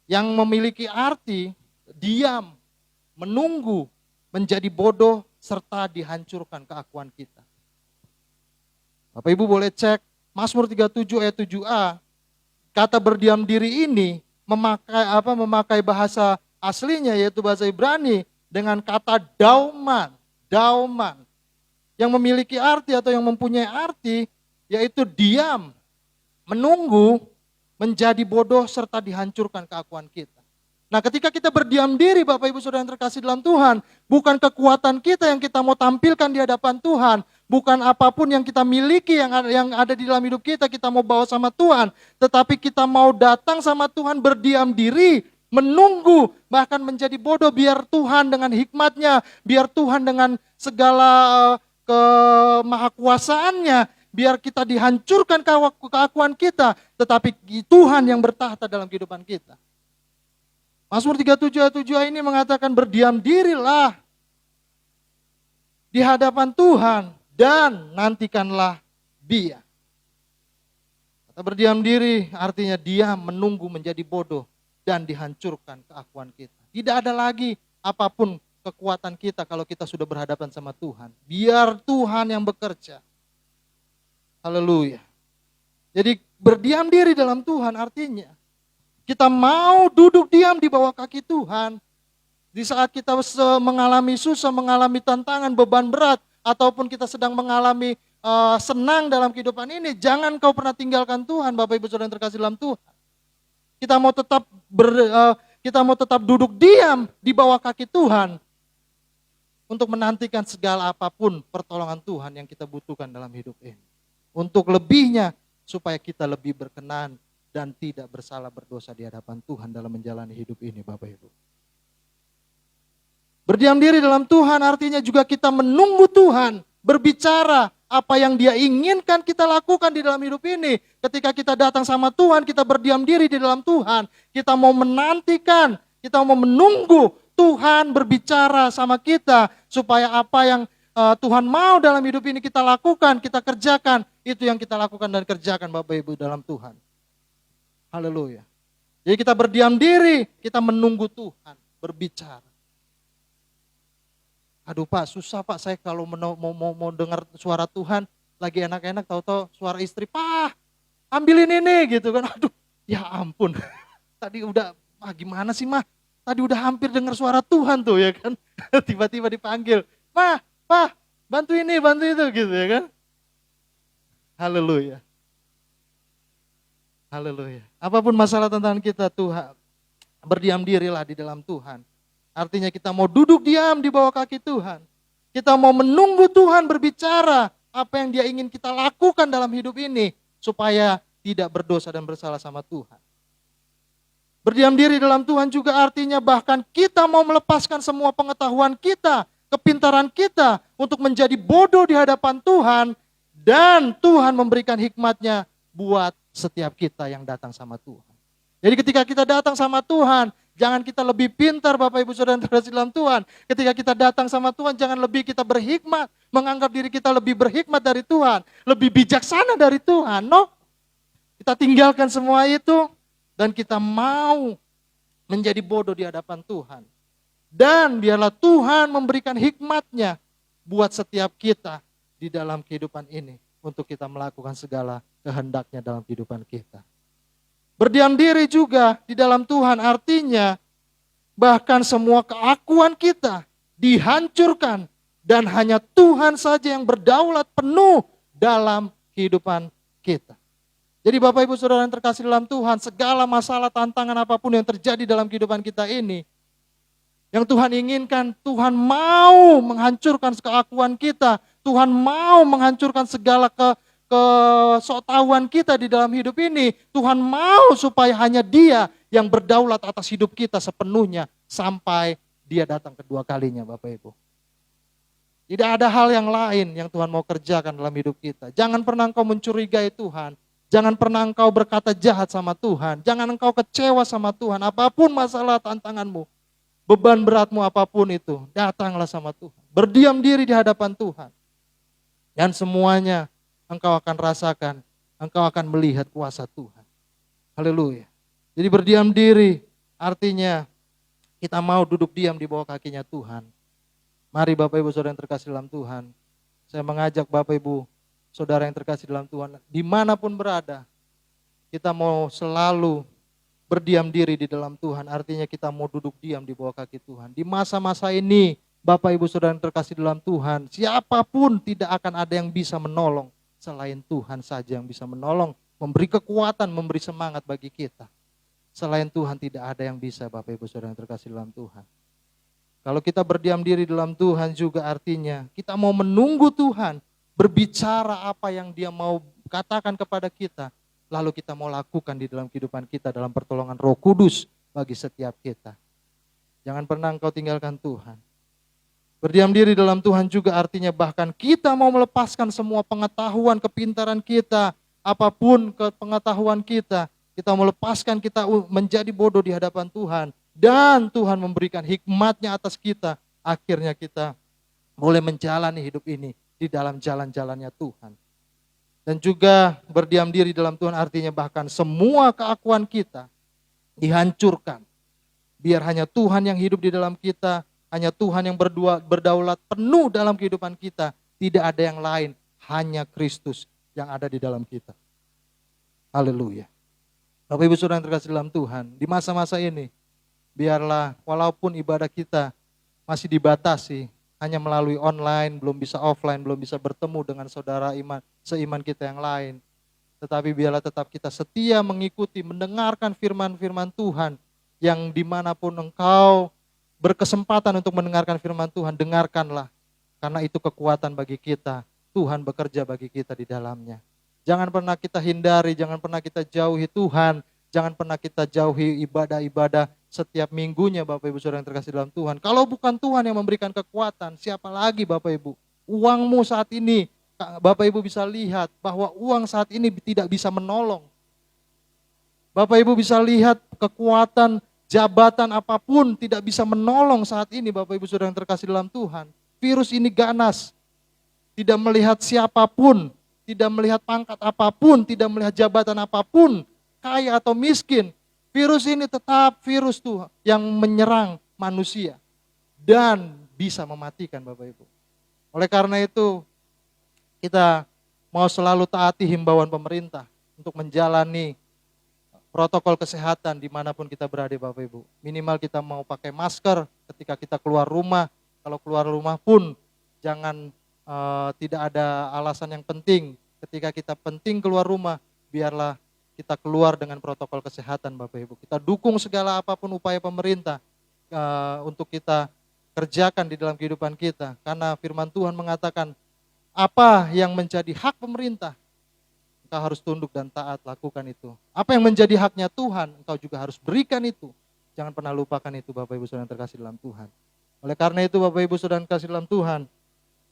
yang memiliki arti diam, menunggu, menjadi bodoh, serta dihancurkan keakuan kita. Bapak Ibu boleh cek Mazmur 37 ayat 7a. Kata berdiam diri ini memakai bahasa aslinya yaitu bahasa Ibrani dengan kata dauman, yang memiliki arti atau yang mempunyai arti yaitu diam, menunggu, menjadi bodoh serta dihancurkan keakuan kita. Nah, ketika kita berdiam diri Bapak Ibu Saudara yang terkasih dalam Tuhan, bukan kekuatan kita yang kita mau tampilkan di hadapan Tuhan, bukan apapun yang kita miliki yang ada di dalam hidup kita mau bawa sama Tuhan, tetapi kita mau datang sama Tuhan berdiam diri, menunggu, bahkan menjadi bodoh biar Tuhan dengan hikmatnya, biar Tuhan dengan segala kemahakuasaannya, biar kita dihancurkan keakuan kita, tetapi Tuhan yang bertahta dalam kehidupan kita. Mazmur 37 ayat 7 ini mengatakan berdiam dirilah di hadapan Tuhan dan nantikanlah Dia. Kata berdiam diri artinya diam, menunggu, menjadi bodoh dan dihancurkan keakuan kita. Tidak ada lagi apapun kekuatan kita kalau kita sudah berhadapan sama Tuhan. Biar Tuhan yang bekerja. Haleluya. Jadi berdiam diri dalam Tuhan artinya kita mau duduk diam di bawah kaki Tuhan. Di saat kita mengalami susah, mengalami tantangan, beban berat, ataupun kita sedang mengalami senang dalam kehidupan ini, jangan kau pernah tinggalkan Tuhan, Bapak Ibu Saudara yang terkasih dalam Tuhan. Kita mau tetap duduk diam di bawah kaki Tuhan untuk menantikan segala apapun pertolongan Tuhan yang kita butuhkan dalam hidup ini. Untuk lebihnya supaya kita lebih berkenan dan tidak bersalah berdosa di hadapan Tuhan dalam menjalani hidup ini Bapak Ibu. Berdiam diri dalam Tuhan artinya juga kita menunggu Tuhan berbicara apa yang Dia inginkan kita lakukan di dalam hidup ini. Ketika kita datang sama Tuhan, kita berdiam diri di dalam Tuhan. Kita mau menantikan, kita mau menunggu Tuhan berbicara sama kita supaya apa yang Tuhan mau dalam hidup ini kita lakukan, kita kerjakan, itu yang kita lakukan dan kerjakan Bapak Ibu dalam Tuhan. Haleluya. Jadi kita berdiam diri, kita menunggu Tuhan berbicara. Aduh Pak, susah Pak, saya kalau mau dengar suara Tuhan, lagi enak-enak tahu-tahu suara istri, Pak ambilin ini gitu kan. Aduh, ya ampun. tadi udah, gimana sih mah? Tadi udah hampir dengar suara Tuhan tuh ya kan. Tiba-tiba dipanggil, mah, Pak, bantu ini, bantu itu gitu ya kan. Haleluya. Haleluya. Apapun masalah tentang kita, Tuhan, berdiam dirilah di dalam Tuhan. Artinya kita mau duduk diam di bawah kaki Tuhan. Kita mau menunggu Tuhan berbicara apa yang Dia ingin kita lakukan dalam hidup ini supaya tidak berdosa dan bersalah sama Tuhan. Berdiam diri dalam Tuhan juga artinya bahkan kita mau melepaskan semua pengetahuan kita, kepintaran kita untuk menjadi bodoh di hadapan Tuhan, dan Tuhan memberikan hikmatnya buat setiap kita yang datang sama Tuhan. Jadi ketika kita datang sama Tuhan, jangan kita lebih pintar Bapak Ibu Saudara yang terkasih dalam Tuhan. Ketika kita datang sama Tuhan, jangan lebih kita berhikmat, menganggap diri kita lebih berhikmat dari Tuhan, lebih bijaksana dari Tuhan. No, kita tinggalkan semua itu dan kita mau menjadi bodoh di hadapan Tuhan. Dan biarlah Tuhan memberikan hikmatnya buat setiap kita di dalam kehidupan ini untuk kita melakukan segala kehendaknya dalam kehidupan kita. Berdiam diri juga di dalam Tuhan artinya bahkan semua keakuan kita dihancurkan dan hanya Tuhan saja yang berdaulat penuh dalam kehidupan kita. Jadi Bapak Ibu Saudara yang terkasih dalam Tuhan, segala masalah tantangan apapun yang terjadi dalam kehidupan kita ini, yang Tuhan inginkan, Tuhan mau menghancurkan keakuan kita, Tuhan mau menghancurkan segala kesoktahuan kita di dalam hidup ini. Tuhan mau supaya hanya Dia yang berdaulat atas hidup kita sepenuhnya sampai Dia datang kedua kalinya, Bapak Ibu. Tidak ada hal yang lain yang Tuhan mau kerjakan dalam hidup kita. Jangan pernah engkau mencurigai Tuhan. Jangan pernah engkau berkata jahat sama Tuhan. Jangan engkau kecewa sama Tuhan. Apapun masalah tantanganmu, beban beratmu apapun itu, datanglah sama Tuhan. Berdiam diri di hadapan Tuhan. Dan semuanya engkau akan rasakan, engkau akan melihat kuasa Tuhan. Haleluya. Jadi berdiam diri artinya kita mau duduk diam di bawah kakinya Tuhan. Mari Bapak Ibu Saudara yang terkasih dalam Tuhan, saya mengajak Bapak Ibu Saudara yang terkasih dalam Tuhan, dimanapun berada, kita mau selalu berdiam diri di dalam Tuhan, artinya kita mau duduk diam di bawah kaki Tuhan. Di masa-masa ini, Bapak Ibu Saudara yang terkasih dalam Tuhan, siapapun tidak akan ada yang bisa menolong, selain Tuhan saja yang bisa menolong, memberi kekuatan, memberi semangat bagi kita. Selain Tuhan tidak ada yang bisa, Bapak Ibu Saudara yang terkasih dalam Tuhan. Kalau kita berdiam diri dalam Tuhan juga artinya kita mau menunggu Tuhan berbicara apa yang Dia mau katakan kepada kita, lalu kita mau lakukan di dalam kehidupan kita dalam pertolongan Roh Kudus bagi setiap kita. Jangan pernah engkau tinggalkan Tuhan. Berdiam diri dalam Tuhan juga artinya bahkan kita mau melepaskan semua pengetahuan, kepintaran kita, apapun pengetahuan kita mau lepaskan kita menjadi bodoh di hadapan Tuhan. Dan Tuhan memberikan hikmatnya atas kita, akhirnya kita boleh menjalani hidup ini di dalam jalan-jalannya Tuhan. Dan juga berdiam diri dalam Tuhan artinya bahkan semua keakuan kita dihancurkan. Biar hanya Tuhan yang hidup di dalam kita, hanya Tuhan yang berdaulat penuh dalam kehidupan kita. Tidak ada yang lain, hanya Kristus yang ada di dalam kita. Haleluya. Bapak Ibu Saudara yang terkasih dalam Tuhan, di masa-masa ini, biarlah walaupun ibadah kita masih dibatasi, hanya melalui online, belum bisa offline, belum bisa bertemu dengan saudara iman, seiman kita yang lain. Tetapi biarlah tetap kita setia mengikuti, mendengarkan firman-firman Tuhan, yang dimanapun engkau berkesempatan untuk mendengarkan firman Tuhan, dengarkanlah. Karena itu kekuatan bagi kita, Tuhan bekerja bagi kita di dalamnya. Jangan pernah kita hindari, jangan pernah kita jauhi Tuhan, jangan pernah kita jauhi ibadah-ibadah setiap minggunya Bapak Ibu Saudara yang terkasih dalam Tuhan. Kalau bukan Tuhan yang memberikan kekuatan, siapa lagi Bapak Ibu? Uangmu saat ini, Bapak Ibu bisa lihat bahwa uang saat ini tidak bisa menolong. Bapak Ibu bisa lihat kekuatan, jabatan apapun tidak bisa menolong saat ini Bapak Ibu Saudara yang terkasih dalam Tuhan. Virus ini ganas, tidak melihat siapapun, tidak melihat pangkat apapun, tidak melihat jabatan apapun, kaya atau miskin. Virus ini tetap virus Tuhan yang menyerang manusia dan bisa mematikan Bapak Ibu. Oleh karena itu kita mau selalu taati himbauan pemerintah untuk menjalani protokol kesehatan dimanapun kita berada Bapak Ibu. Minimal kita mau pakai masker ketika kita keluar rumah. Kalau keluar rumah pun jangan tidak ada alasan yang penting. Ketika kita penting keluar rumah, biarlah kita keluar dengan protokol kesehatan Bapak Ibu. Kita dukung segala apapun upaya pemerintah untuk kita kerjakan di dalam kehidupan kita. Karena firman Tuhan mengatakan apa yang menjadi hak pemerintah, engkau harus tunduk dan taat, lakukan itu. Apa yang menjadi haknya Tuhan, engkau juga harus berikan itu. Jangan pernah lupakan itu Bapak Ibu Saudara yang terkasih dalam Tuhan. Oleh karena itu Bapak Ibu Saudara yang terkasih dalam Tuhan,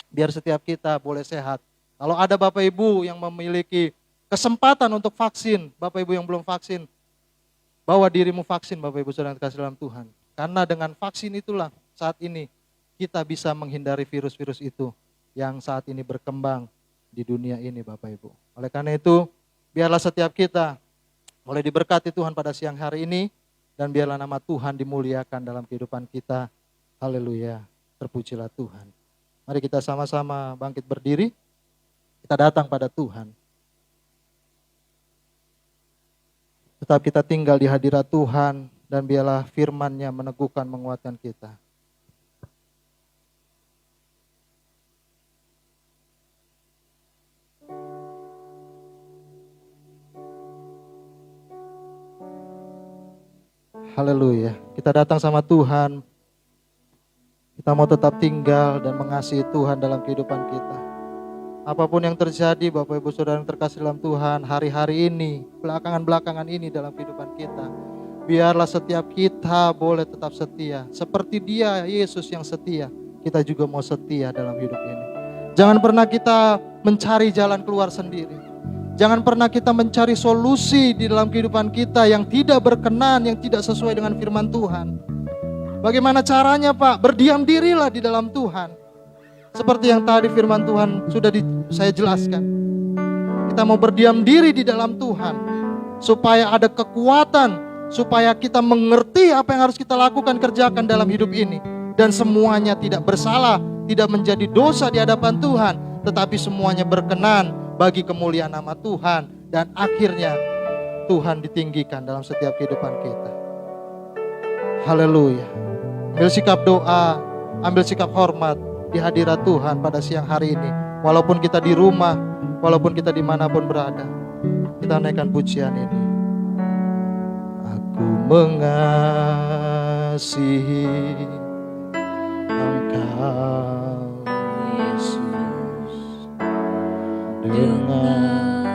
biar setiap kita boleh sehat. Kalau ada Bapak Ibu yang memiliki kesempatan untuk vaksin, Bapak Ibu yang belum vaksin, bawa dirimu vaksin Bapak Ibu Saudara yang terkasih dalam Tuhan. Karena dengan vaksin itulah saat ini kita bisa menghindari virus-virus itu yang saat ini berkembang di dunia ini Bapak Ibu. Oleh karena itu, biarlah setiap kita boleh diberkati Tuhan pada siang hari ini, dan biarlah nama Tuhan dimuliakan dalam kehidupan kita. Haleluya, terpujilah Tuhan. Mari kita sama-sama bangkit berdiri, kita datang pada Tuhan. Tetap kita tinggal di hadirat Tuhan, dan biarlah firman-Nya meneguhkan, menguatkan kita. Haleluya. Kita datang sama Tuhan. Kita mau tetap tinggal dan mengasihi Tuhan dalam kehidupan kita. Apapun yang terjadi Bapak Ibu Saudara yang terkasih dalam Tuhan, hari-hari ini, belakangan-belakangan ini dalam kehidupan kita, biarlah setiap kita boleh tetap setia. Seperti Dia, Yesus yang setia, kita juga mau setia dalam hidup ini. Jangan pernah kita mencari jalan keluar sendiri. Jangan pernah kita mencari solusi di dalam kehidupan kita yang tidak berkenan, yang tidak sesuai dengan firman Tuhan. Bagaimana caranya Pak? Berdiam dirilah di dalam Tuhan. Seperti yang tadi firman Tuhan sudah saya jelaskan. Kita mau berdiam diri di dalam Tuhan. Supaya ada kekuatan, supaya kita mengerti apa yang harus kita lakukan, kerjakan dalam hidup ini. Dan semuanya tidak bersalah, tidak menjadi dosa di hadapan Tuhan. Tetapi semuanya berkenan bagi kemuliaan nama Tuhan, dan akhirnya Tuhan ditinggikan dalam setiap kehidupan kita. Haleluya. Ambil sikap doa, ambil sikap hormat di hadirat Tuhan pada siang hari ini. Walaupun kita di rumah, walaupun kita dimanapun berada, kita naikkan pujian ini. Aku mengasihi Engkau Yesus dengan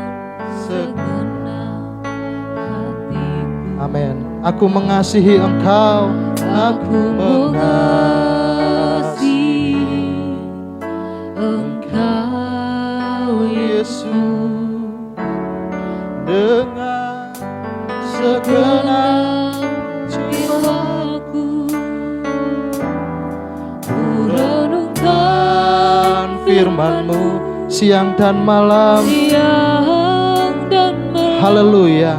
segenap hatiku. Amin. Aku mengasihi Engkau. Aku mengasihi Engkau Yesus dengan segenap jiwaku. Ku renungkan firman-Mu siang dan malam. Haleluya.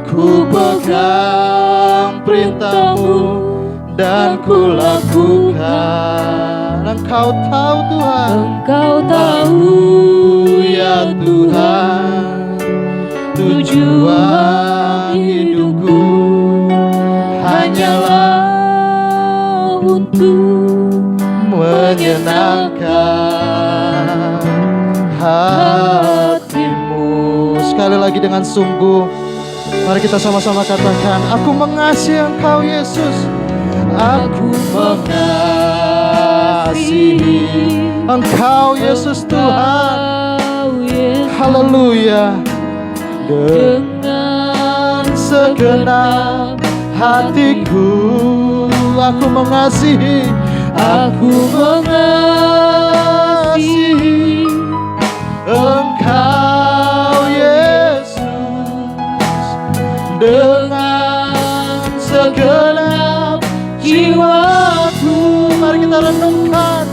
Ku pegang perintah-Mu dan ku lakukan. Engkau tahu Tuhan, Engkau tahu ya Tuhan, tujuan hidupku hanyalah untuk menyenangkan hati-Mu. Sekali lagi dengan sungguh, mari kita sama-sama katakan, aku mengasihi Engkau Yesus. Aku mengasihi Engkau Yesus Tuhan. Haleluya. Dengan segenap hatiku aku mengasihi. Aku mengasihi Engkau Yesus dengan segenap jiwaku. Mari kita renungkan.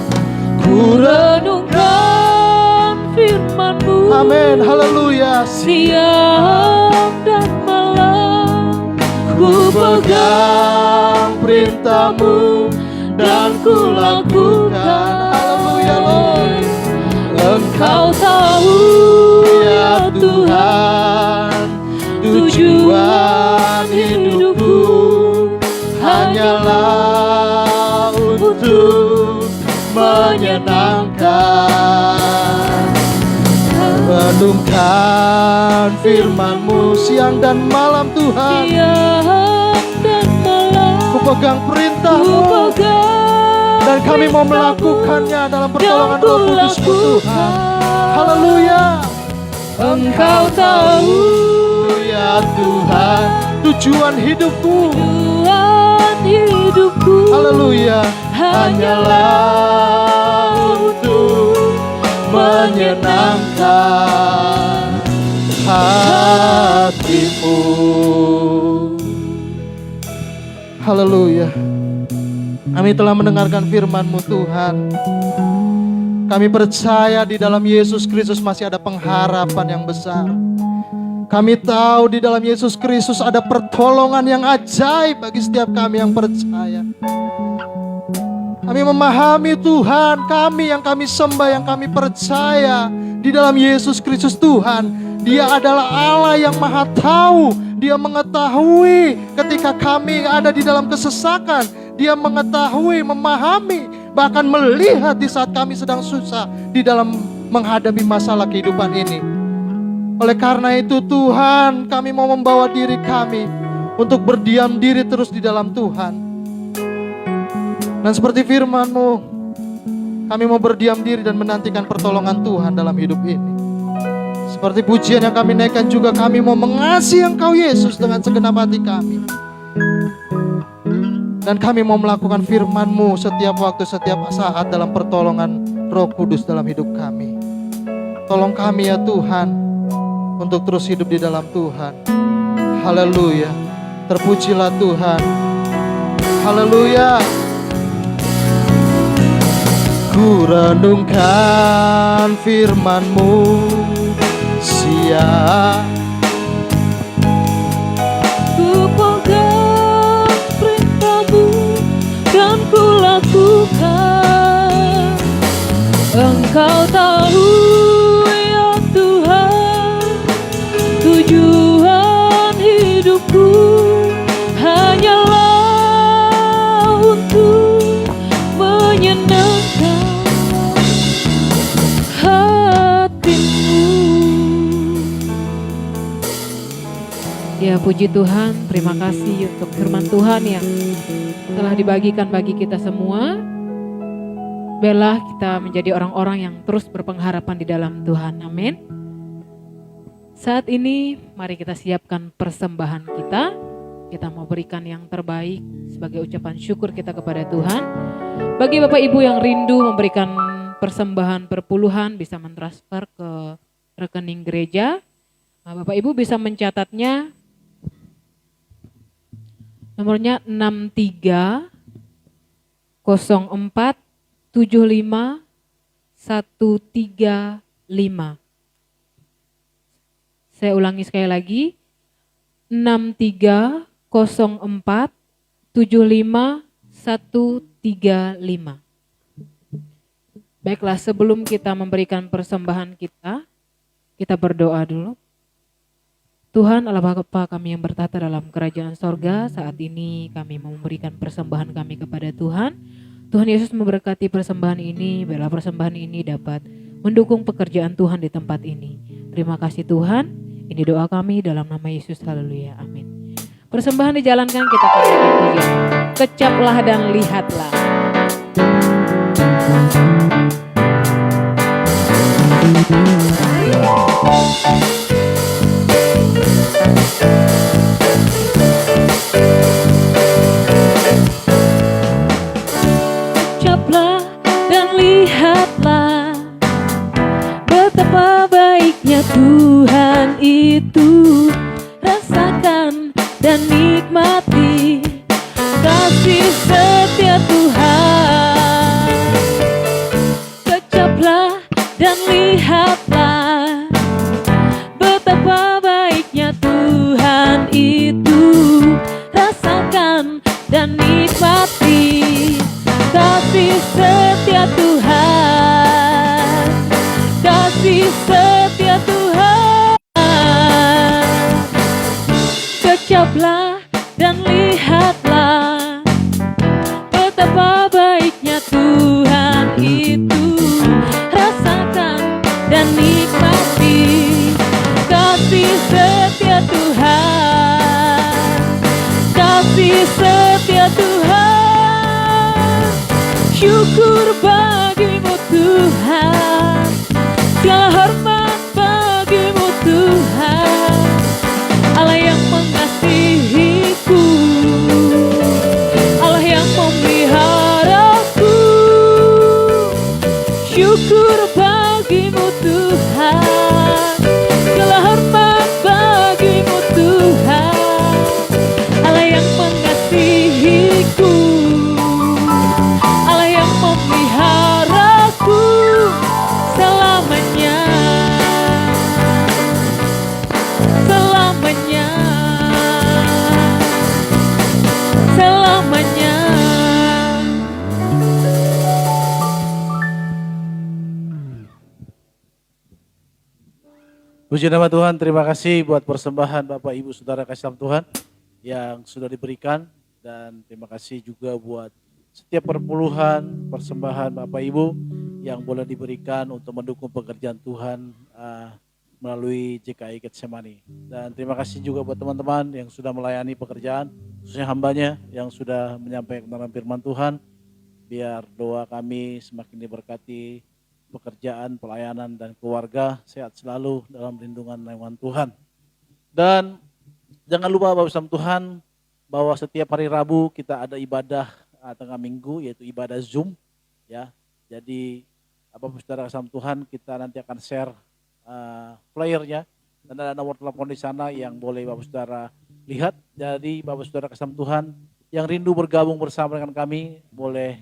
Ku renungkan firman-Mu. Amin. Haleluya. Siang dan malam ku pegang perintah-Mu dan ku lakukan. Haleluya Lord. Engkau tahu ya Tuhan tujuan menyenangkan. Renungkan firman-Mu siang dan malam Tuhan. Siang dan malam Ku pegang perintah-Mu dan kami mau melakukannya dalam pertolongan Roh Kudus-Mu Tuhan. Haleluya. Engkau tahu Ya Tuhan tujuan hidupku. tujuan hidupku. Haleluya. Hanyalah untuk menyenangkan hatimu. Haleluya. Kami telah mendengarkan firman-Mu Tuhan. Kami percaya di dalam Yesus Kristus masih ada pengharapan yang besar. Kami tahu di dalam Yesus Kristus ada pertolongan yang ajaib bagi setiap kami yang percaya. Kami memahami Tuhan, kami yang kami sembah, yang kami percaya di dalam Yesus Kristus Tuhan. Dia adalah Allah yang maha tahu. Dia mengetahui ketika kami ada di dalam kesesakan. Dia mengetahui, memahami, bahkan melihat di saat kami sedang susah di dalam menghadapi masalah kehidupan ini. Oleh karena itu Tuhan, kami mau membawa diri kami untuk berdiam diri terus di dalam Tuhan. Dan seperti firman-Mu, kami mau berdiam diri dan menantikan pertolongan Tuhan dalam hidup ini. Seperti pujian yang kami naikkan juga, kami mau mengasihi Engkau Yesus dengan segenap hati kami. Dan kami mau melakukan firman-Mu setiap waktu, setiap saat dalam pertolongan Roh Kudus dalam hidup kami. Tolong kami ya Tuhan, untuk terus hidup di dalam Tuhan. Haleluya. Terpujilah Tuhan. Haleluya. Ku renungkan firman-Mu siang. Ku pegang perintah-Mu dan ku lakukan. Engkau tahu ya Tuhan tujuan hidupku hanyalah untuk menyenangkan hatimu. Ya puji Tuhan, terima kasih untuk firman Tuhan yang telah dibagikan bagi kita semua. Biarlah kita menjadi orang-orang yang terus berpengharapan di dalam Tuhan. Amin. Saat ini mari kita siapkan persembahan kita. Kita mau berikan yang terbaik sebagai ucapan syukur kita kepada Tuhan. Bagi Bapak Ibu yang rindu memberikan persembahan perpuluhan bisa mentransfer ke rekening gereja. Nah, Bapak Ibu bisa mencatatnya. Nomornya 630475135. Saya ulangi sekali lagi. 630475135. Baiklah, sebelum kita memberikan persembahan kita berdoa dulu. Tuhan Allah Bapa kami yang bertata dalam kerajaan sorga, saat ini kami mau memberikan persembahan kami kepada Tuhan. Tuhan Yesus memberkati persembahan ini, biarlah persembahan ini dapat mendukung pekerjaan Tuhan di tempat ini. Terima kasih Tuhan, ini doa kami dalam nama Yesus, haleluya, amin. Persembahan dijalankan, kita kembali. Kecaplah dan lihatlah. Ucaplah dan lihatlah betapa baiknya Tuhan itu. Rasakan dan nikmati kasih setia Tuhan. Ucaplah dan lihatlah betapa baiknya Tuhan itu. Rasakan dan nikmati kasih setia Tuhan. Kasih setia Tuhan. Kecaplah dan lihatlah betapa baiknya Tuhan. Syukur bagimu Tuhan, segala hormat bagimu Tuhan, Allah yang mengasihiku, Allah yang memeliharaku. Syukur bagimu Tuhan, segala hormat bagimu Tuhan, Allah yang mengasihiku, Allah yang memeliharaku selamanya, selamanya, selamanya. Puji nama Tuhan, terima kasih buat persembahan Bapak Ibu Saudara kasih dalam Tuhan yang sudah diberikan, dan terima kasih juga buat setiap perpuluhan persembahan Bapak Ibu yang boleh diberikan untuk mendukung pekerjaan Tuhan melalui JKI Getsemani. Dan terima kasih juga buat teman-teman yang sudah melayani pekerjaan, khususnya hambanya yang sudah menyampaikan tentang firman Tuhan. Biar doa kami semakin diberkati, pekerjaan, pelayanan, dan keluarga sehat selalu dalam lindungan naungan Tuhan. Dan jangan lupa Bapak Ibu Tuhan bahwa setiap hari Rabu kita ada ibadah tengah minggu, yaitu ibadah Zoom, ya. Jadi Bapak Ibu Saudara kasih Tuhan, kita nanti akan share flyernya, dan ada nomor telepon di sana yang boleh Bapak Saudara lihat. Jadi Bapak Saudara kasih Tuhan yang rindu bergabung bersama dengan kami boleh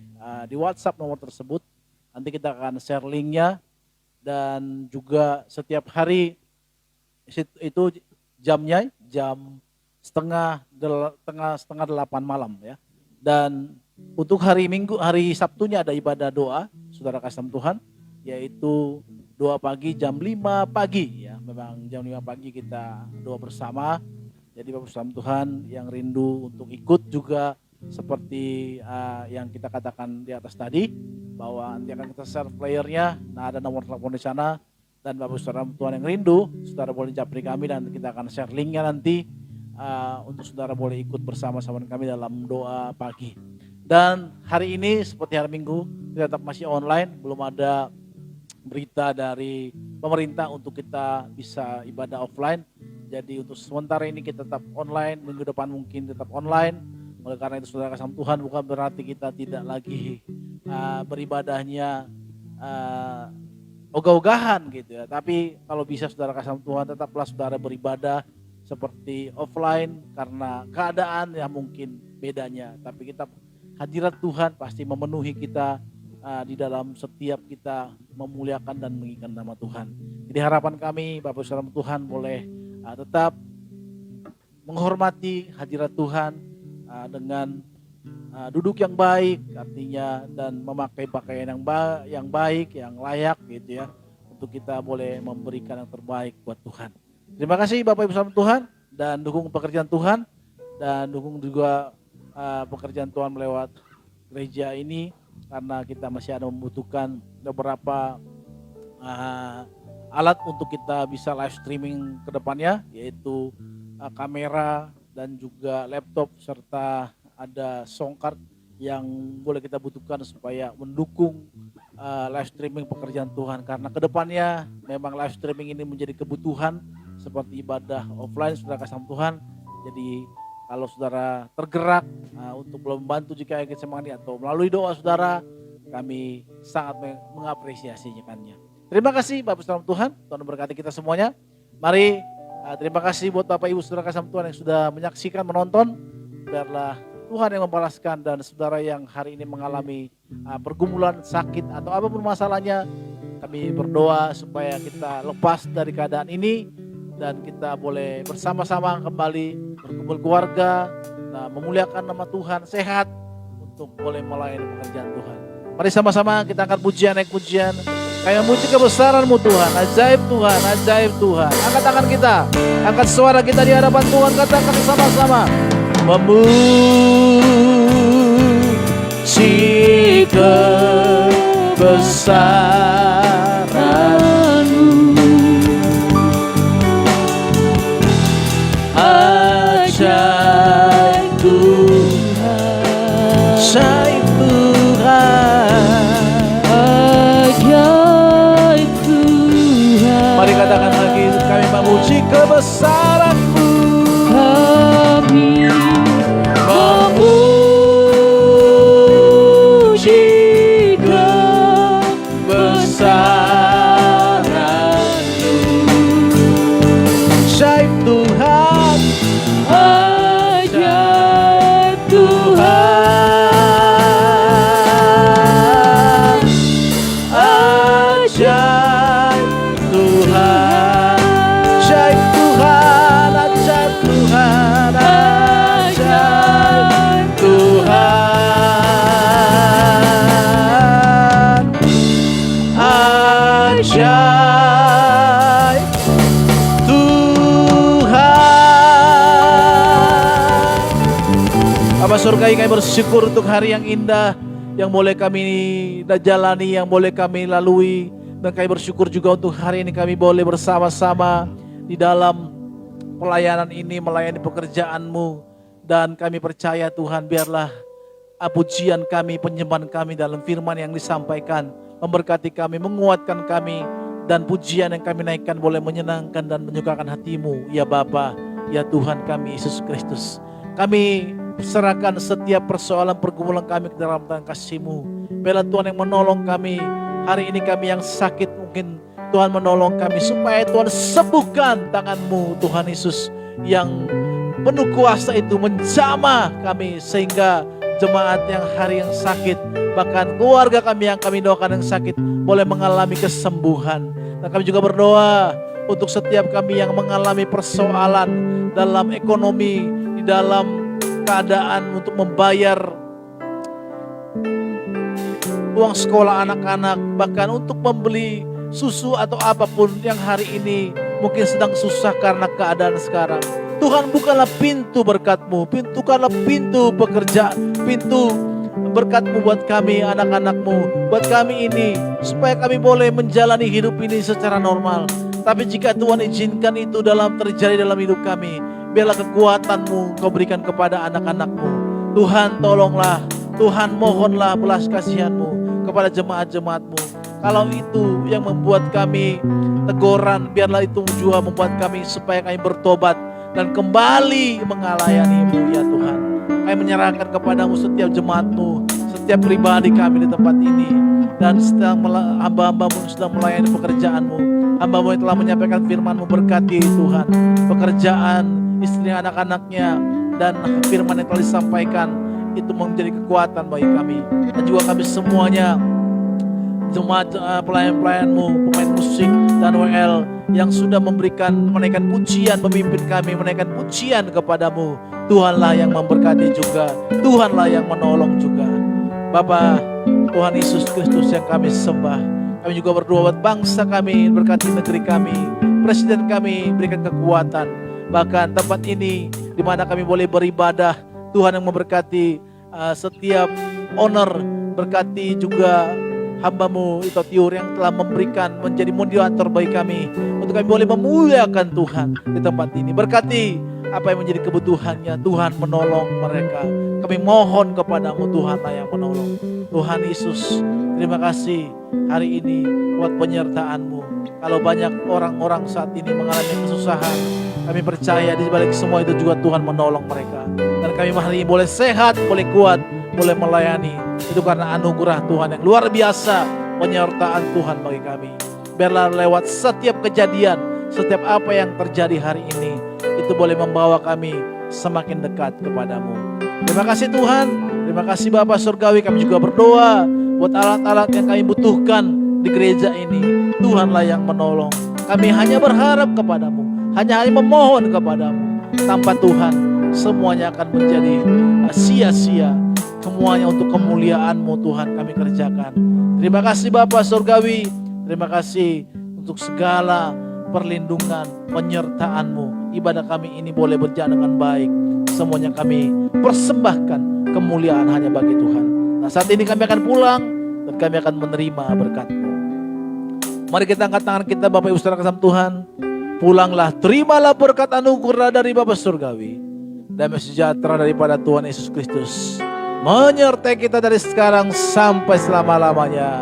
di WhatsApp nomor tersebut. Nanti kita akan share linknya, dan juga setiap hari itu jamnya jam setengah 8 malam ya. Dan untuk hari Minggu, hari Sabtunya ada ibadah doa, saudara kasih Tuhan, yaitu doa pagi jam 5 pagi ya. Memang jam 5 pagi kita doa bersama. Jadi Bapak Tuhan yang rindu untuk ikut juga seperti yang kita katakan di atas tadi, bahwa nanti akan kita share playernya. Nah, ada nomor telepon di sana, dan Bapak Saudara Tuhan yang rindu, saudara boleh japri kami dan kita akan share linknya nanti untuk saudara boleh ikut bersama-sama kami dalam doa pagi. Dan hari ini seperti hari Minggu kita tetap masih online, belum ada berita dari pemerintah untuk kita bisa ibadah offline. Jadi untuk sementara ini kita tetap online, minggu depan mungkin tetap online. Oleh karena itu saudara kasih Tuhan, bukan berarti kita tidak lagi beribadahnya ogah-ogahan gitu ya. Tapi kalau bisa saudara kasih Tuhan, tetaplah saudara beribadah seperti offline, karena keadaan yang mungkin bedanya. Tapi kita hadirat Tuhan pasti memenuhi kita di dalam setiap kita memuliakan dan menginginkan nama Tuhan. Jadi harapan kami Bapak Saudara Tuhan boleh tetap menghormati hadirat Tuhan dengan duduk yang baik, artinya, dan memakai pakaian yang baik, yang layak gitu ya, untuk kita boleh memberikan yang terbaik buat Tuhan. Terima kasih Bapak Ibu saudara Tuhan, dan dukung pekerjaan Tuhan, dan dukung juga pekerjaan Tuhan melewat gereja ini, karena kita masih ada membutuhkan beberapa alat untuk kita bisa live streaming ke depannya, yaitu kamera dan juga laptop, serta ada sound card yang boleh kita butuhkan supaya mendukung live streaming pekerjaan Tuhan. Karena kedepannya memang live streaming ini menjadi kebutuhan seperti ibadah offline saudara kasih Tuhan. Jadi kalau saudara tergerak untuk membantu jika ingin semangat atau melalui doa saudara, kami sangat mengapresiasinya. Terima kasih Bapak saudara Tuhan, Tuhan memberkati kita semuanya. Mari terima kasih buat Bapak Ibu saudara kasih Tuhan yang sudah menyaksikan, menonton. Biarlah Tuhan yang membalaskan, dan saudara yang hari ini mengalami pergumulan, sakit atau apapun masalahnya, kami berdoa supaya kita lepas dari keadaan ini dan kita boleh bersama-sama kembali berkumpul keluarga, memuliakan nama Tuhan, sehat untuk boleh melayani pekerjaan Tuhan. Mari sama-sama kita angkat pujian, naik pujian. Kami memuji kebesaran-Mu Tuhan, ajaib Tuhan, ajaib Tuhan. Angkat tangan kita, angkat suara kita di hadapan Tuhan, katakan sama-sama. Memuji kebesaran-Mu, ajaib Tuhan, ajaib Tuhan. lagi kami bersyukur untuk hari yang indah yang boleh kami jalani, yang boleh kami lalui. Dan kami bersyukur juga untuk hari ini kami boleh bersama-sama di dalam pelayanan ini, melayani pekerjaan-Mu. Dan kami percaya Tuhan, biarlah pujian kami, penyembahan kami dalam firman yang disampaikan memberkati kami, menguatkan kami, dan pujian yang kami naikkan boleh menyenangkan dan menyukakan hati-Mu, ya Bapa, ya Tuhan kami Yesus Kristus. Kami serahkan setiap persoalan pergumulan kami ke dalam tangan kasih-Mu. Biarlah Tuhan yang menolong kami. Hari ini kami yang sakit, mungkin Tuhan menolong kami supaya Tuhan sembuhkan tangan-Mu, Tuhan Yesus, yang penuh kuasa itu menjamah kami, sehingga jemaat yang hari yang sakit, bahkan keluarga kami yang kami doakan yang sakit, boleh mengalami kesembuhan. Dan kami juga berdoa untuk setiap kami yang mengalami persoalan dalam ekonomi, di dalam keadaan untuk membayar uang sekolah anak-anak, bahkan untuk membeli susu atau apapun yang hari ini mungkin sedang susah karena keadaan sekarang. Tuhan, bukalah pintu berkat-Mu, bukalah pintu pekerjaan, pintu berkat-Mu buat kami, anak-anak-Mu, buat kami ini, supaya kami boleh menjalani hidup ini secara normal. Tapi jika Tuhan izinkan itu terjadi dalam hidup kami, biarlah kekuatan-Mu Kau berikan kepada anak-anak-Mu. Tuhan, tolonglah, Tuhan mohonlah belas kasihan-Mu kepada jemaat-jemaat-Mu. Kalau itu yang membuat kami teguran, biarlah itu juga membuat kami supaya kami bertobat dan kembali mengalayani-Mu, ya Tuhan. Kami menyerahkan kepadamu setiap jemaat-Mu, setiap pribadi kami di tempat ini, dan sedang hamba-hamba-Mu sedang melayani pekerjaan-Mu. Hamba-Mu yang telah menyampaikan firman-Mu, berkati Tuhan pekerjaan istri anak-anaknya, dan firman yang telah disampaikan itu menjadi kekuatan bagi kami. Dan juga kami semuanya, jemaat pelayan-pelayan-Mu, pemain musik dan WL yang sudah menaikkan pujian, memimpin kami menaikkan pujian kepadamu. Tuhanlah yang memberkati juga, Tuhanlah yang menolong juga. Bapa, Tuhan Yesus Kristus yang kami sembah. Kami juga berdoa buat bangsa kami, berkati negeri kami, presiden kami, berikan kekuatan. Bahkan tempat ini di mana kami boleh beribadah, Tuhan yang memberkati setiap owner, berkati juga hamba-Mu itu Tiur yang telah memberikan menjadi moderator bagi kami, untuk kami boleh memuliakan Tuhan di tempat ini. Berkati apa yang menjadi kebutuhannya, Tuhan menolong mereka. Kami mohon kepadamu, Tuhanlah yang menolong. Tuhan Yesus, terima kasih hari ini buat penyertaan-Mu. Kalau banyak orang-orang saat ini mengalami kesusahan, kami percaya di balik semua itu juga Tuhan menolong mereka. Dan kami hari ini boleh sehat, boleh kuat, boleh melayani. Itu karena anugerah Tuhan yang luar biasa, penyertaan Tuhan bagi kami. Biarlah lewat setiap kejadian, setiap apa yang terjadi hari ini, itu boleh membawa kami semakin dekat kepadamu. Terima kasih Tuhan, terima kasih Bapa Surgawi. Kami juga berdoa buat alat-alat yang kami butuhkan di gereja ini. Tuhanlah yang menolong. Kami hanya berharap kepadamu, hanya memohon kepadamu. Tanpa Tuhan, semuanya akan menjadi sia-sia. Semuanya untuk kemuliaan-Mu Tuhan kami kerjakan. Terima kasih Bapa Surgawi. Terima kasih untuk segala perlindungan, penyertaan-Mu. Ibadah kami ini boleh berjalan dengan baik. Semuanya kami persembahkan, kemuliaan hanya bagi Tuhan. Nah, saat ini kami akan pulang dan kami akan menerima berkat-Mu. Mari kita angkat tangan kita, Bapak Ibu Saudara kasih Tuhan. Pulanglah, terimalah berkat anugerah dari Bapa Surgawi. Damai sejahtera daripada Tuhan Yesus Kristus menyertai kita dari sekarang sampai selama-lamanya.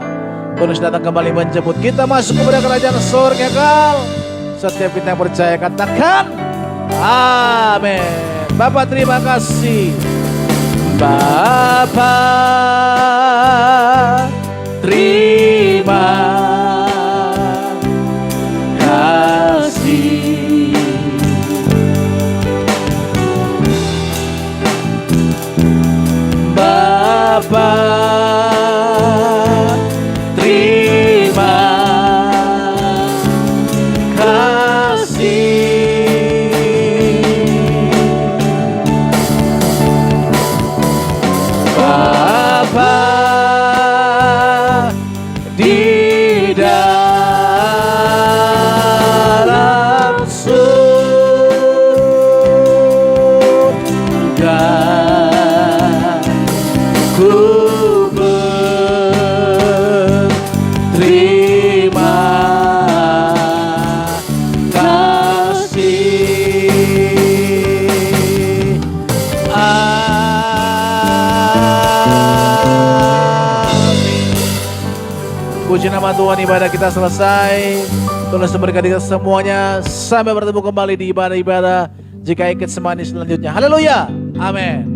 Terus datang kembali menjemput kita masuk kepada kerajaan surga kekal. Setiap kita yang percaya katakan amin. Bapa terima kasih. Bapa terima kasih. Bapa terima kasih. Bapa di dalam surga Puji nama Tuhan, ibadah kita selesai. Tuhan memberkati kita semuanya. Sampai bertemu kembali di ibadah-ibadah jika ikut semani selanjutnya. Haleluya. Amin.